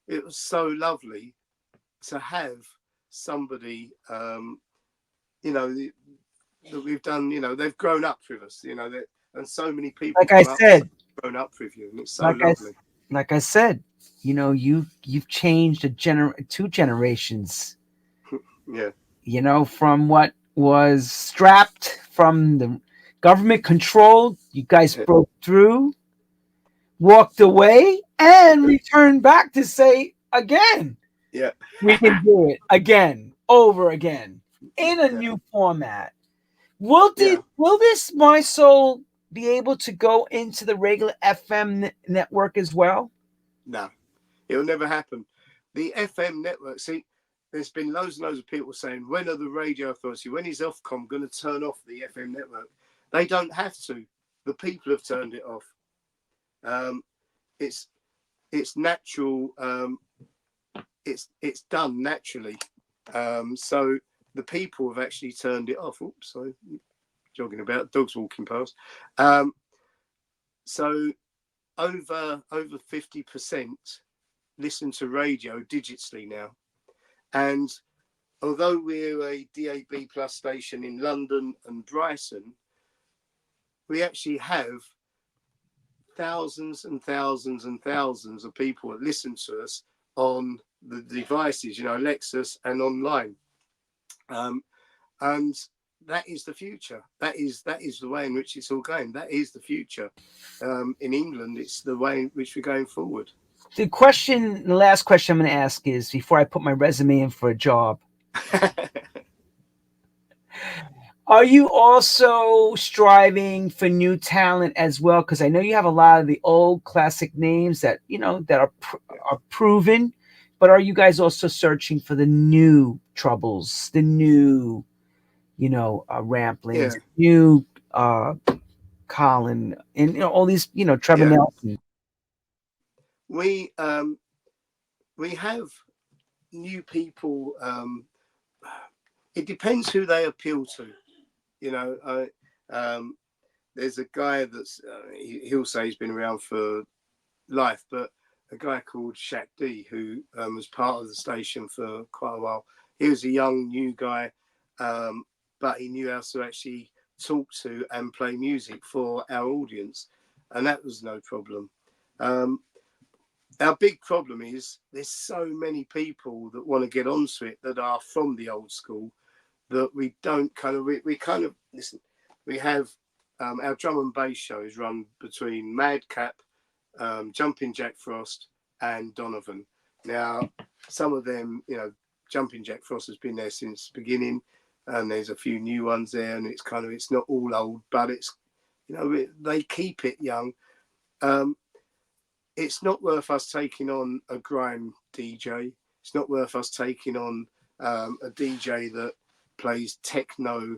it was so lovely to have somebody, that we've done, they've grown up with us, and so many people Like I come up and say, said, grown up with you, and it's so like I lovely. like I said, you've changed two generations. Yeah, From what was strapped from the government control, you guys yeah, broke through, walked away, and return back to say again, Yeah. we can do it again, over again, in a Yeah. new format. Will Yeah. this My Soul be able to go into the regular FM network as well? No, it'll never happen. The FM network, see, there's been loads and loads of people saying, when are the radio authority, when is Ofcom going to turn off the FM network? They don't have to. The people have turned it off. Um, it's it's natural. It's done naturally. So the people have actually turned it off. Oops, sorry, jogging about, dogs walking past. So over 50% listen to radio digitally now. And although we're a DAB plus station in London and Brighton, we actually have thousands and thousands and thousands of people that listen to us on the devices, Lexus and online. And that is the future. That is the way in which it's all going. That is the future. In England, it's the way in which we're going forward. The last question I'm going to ask is, before I put my resume in for a job, are you also striving for new talent as well? Because I know you have a lot of the old classic names that are proven, but are you guys also searching for the new troubles, the new, Ramplings, Yeah, new Colin, and all these, Trevor yeah. Nelson? We have new people. It depends who they appeal to. There's a guy that's he'll say he's been around for life, but a guy called Shaq D, who was part of the station for quite a while. He was a young new guy, but he knew how to actually talk to and play music for our audience, and that was no problem. Our big problem is there's so many people that want to get onto it that are from the old school that we don't we kind of listen. We have our drum and bass shows run between Madcap, Jumping Jack Frost, and Donovan. Now, some of them, Jumping Jack Frost has been there since the beginning, and there's a few new ones there, and it's not all old, but it's, they keep it young. It's not worth us taking on a grime DJ. It's not worth us taking on a DJ that plays techno,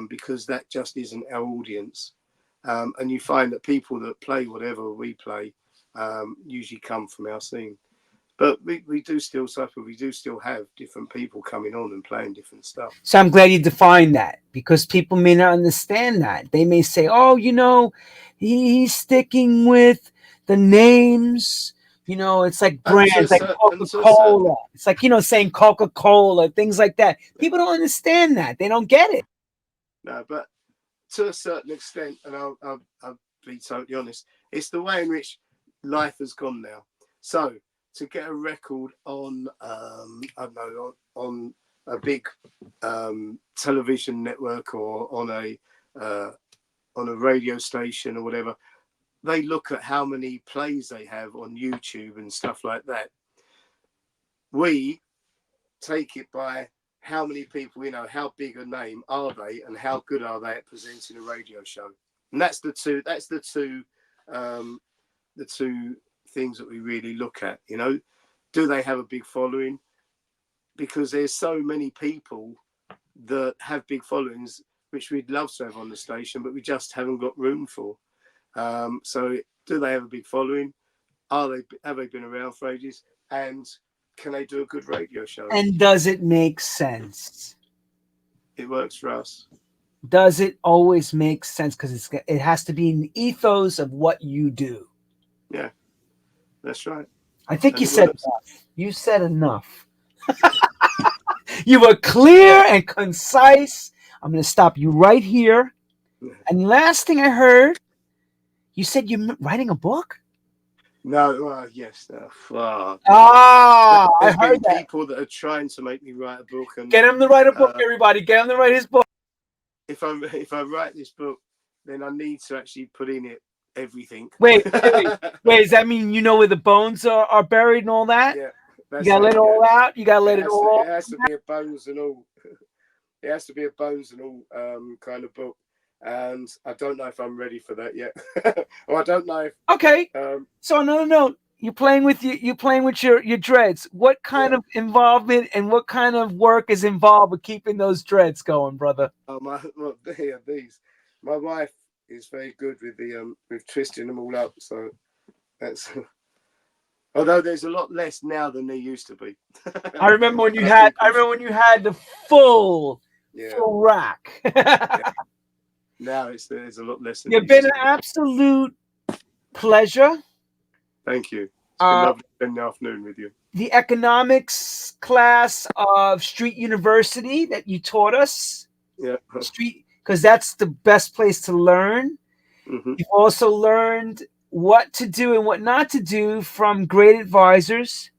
because that just isn't our audience. And you find that people that play whatever we play usually come from our scene. But we do still suffer. We do still have different people coming on and playing different stuff. So I'm glad you defined that, because people may not understand that. They may say, "Oh, he's sticking with the names." It's like brands, like Coca-Cola. It's like saying Coca-Cola, things like that. People don't understand that. They don't get it. No, but to a certain extent, and I'll be totally honest, it's the way in which life has gone now. So to get a record on, I don't know, on a big television network or on a radio station or whatever, they look at how many plays they have on YouTube and stuff like that. We take it by how many people, how big a name are they and how good are they at presenting a radio show. And that's the two things that we really look at. Do they have a big following? Because there's so many people that have big followings which we'd love to have on the station, but we just haven't got room for. So do they have a big following? Have they been around for ages? And can they do a good radio show? And does it make sense? It works for us. Does it always make sense? Because it has to be in the ethos of what you do. Yeah, that's right. I think you said enough. You said enough. You were clear and concise. I'm going to stop you right here. And last thing I heard, you said you're writing a book? No, yes. I heard that. People that are trying to make me write a book. And get him to write a book, everybody. Get him to write his book. If I write this book, then I need to actually put in it everything. Wait. Does that mean you know where the bones are buried and all that? Yeah, You gotta let it all out. You gotta let it all. It has to be a bones and all. It has to be a bones and all kind of book. And I don't know if I'm ready for that yet. Or I don't know if. Okay. So on another note, you're playing with your dreads. What kind of involvement and what kind of work is involved with keeping those dreads going, brother? Oh these. My wife is very good with the with twisting them all up. So that's. Although there's a lot less now than there used to be. I remember when you had the full rack. Now there's a lot less. You've been an absolute pleasure. Thank you. It's been lovely spending the afternoon with you. The economics class of Street University that you taught us. Yeah. Street, because that's the best place to learn. Mm-hmm. You've also learned what to do and what not to do from great advisors,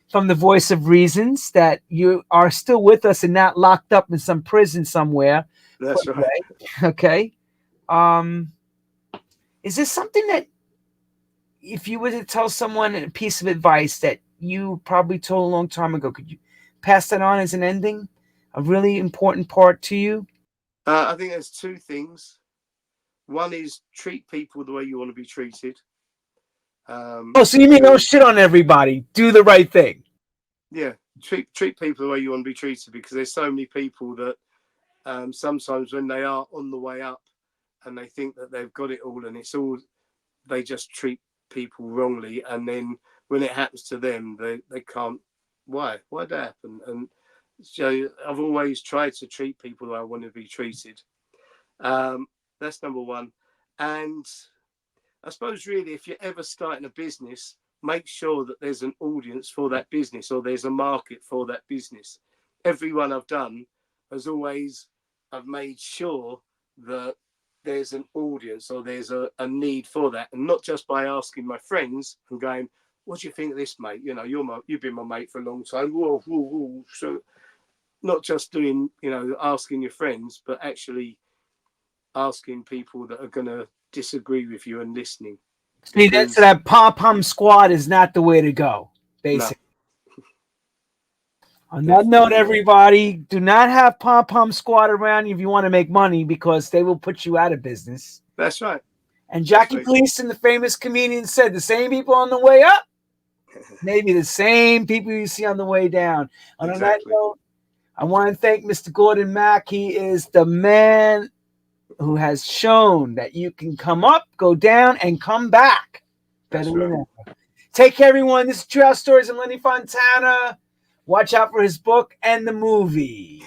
from the voice of reasons, that you are still with us and not locked up in some prison somewhere. That's right. Okay. Is this something that, if you were to tell someone a piece of advice that you probably told a long time ago, could you pass that on as an ending? A really important part to you? I think there's two things. One is treat people the way you want to be treated. So you mean don't shit on everybody? Do the right thing. Yeah, treat people the way you want to be treated, because there's so many people that sometimes when they are on the way up and they think that they've got it all and it's all, they just treat people wrongly, and then when it happens to them, they can't. Why'd that happen? And so I've always tried to treat people the way I want to be treated. That's number one. And I suppose really, if you're ever starting a business, make sure that there's an audience for that business, or there's a market for that business. Everyone I've done has always, I've made sure that there's an audience, or there's a need for that, and not just by asking my friends and going, "What do you think of this, mate? You know, you've been my mate for a long time." Whoa, whoa, whoa. So not just doing, asking your friends, but actually asking people that are going to disagree with you and listening. See, that's that pom-pom squad is not the way to go, basically. No. On that note, everybody, do not have pom-pom squad around you if you want to make money, because they will put you out of business. That's right. And Jackie Gleason, the famous comedian, said the same people on the way up, maybe the same people you see on the way down. And on that note, I want to thank Mr. Gordon Mack. He is the man who has shown that you can come up, go down, and come back better than ever. Take care, everyone. This is True House Stories of Lenny Fontana. Watch out for his book and the movie.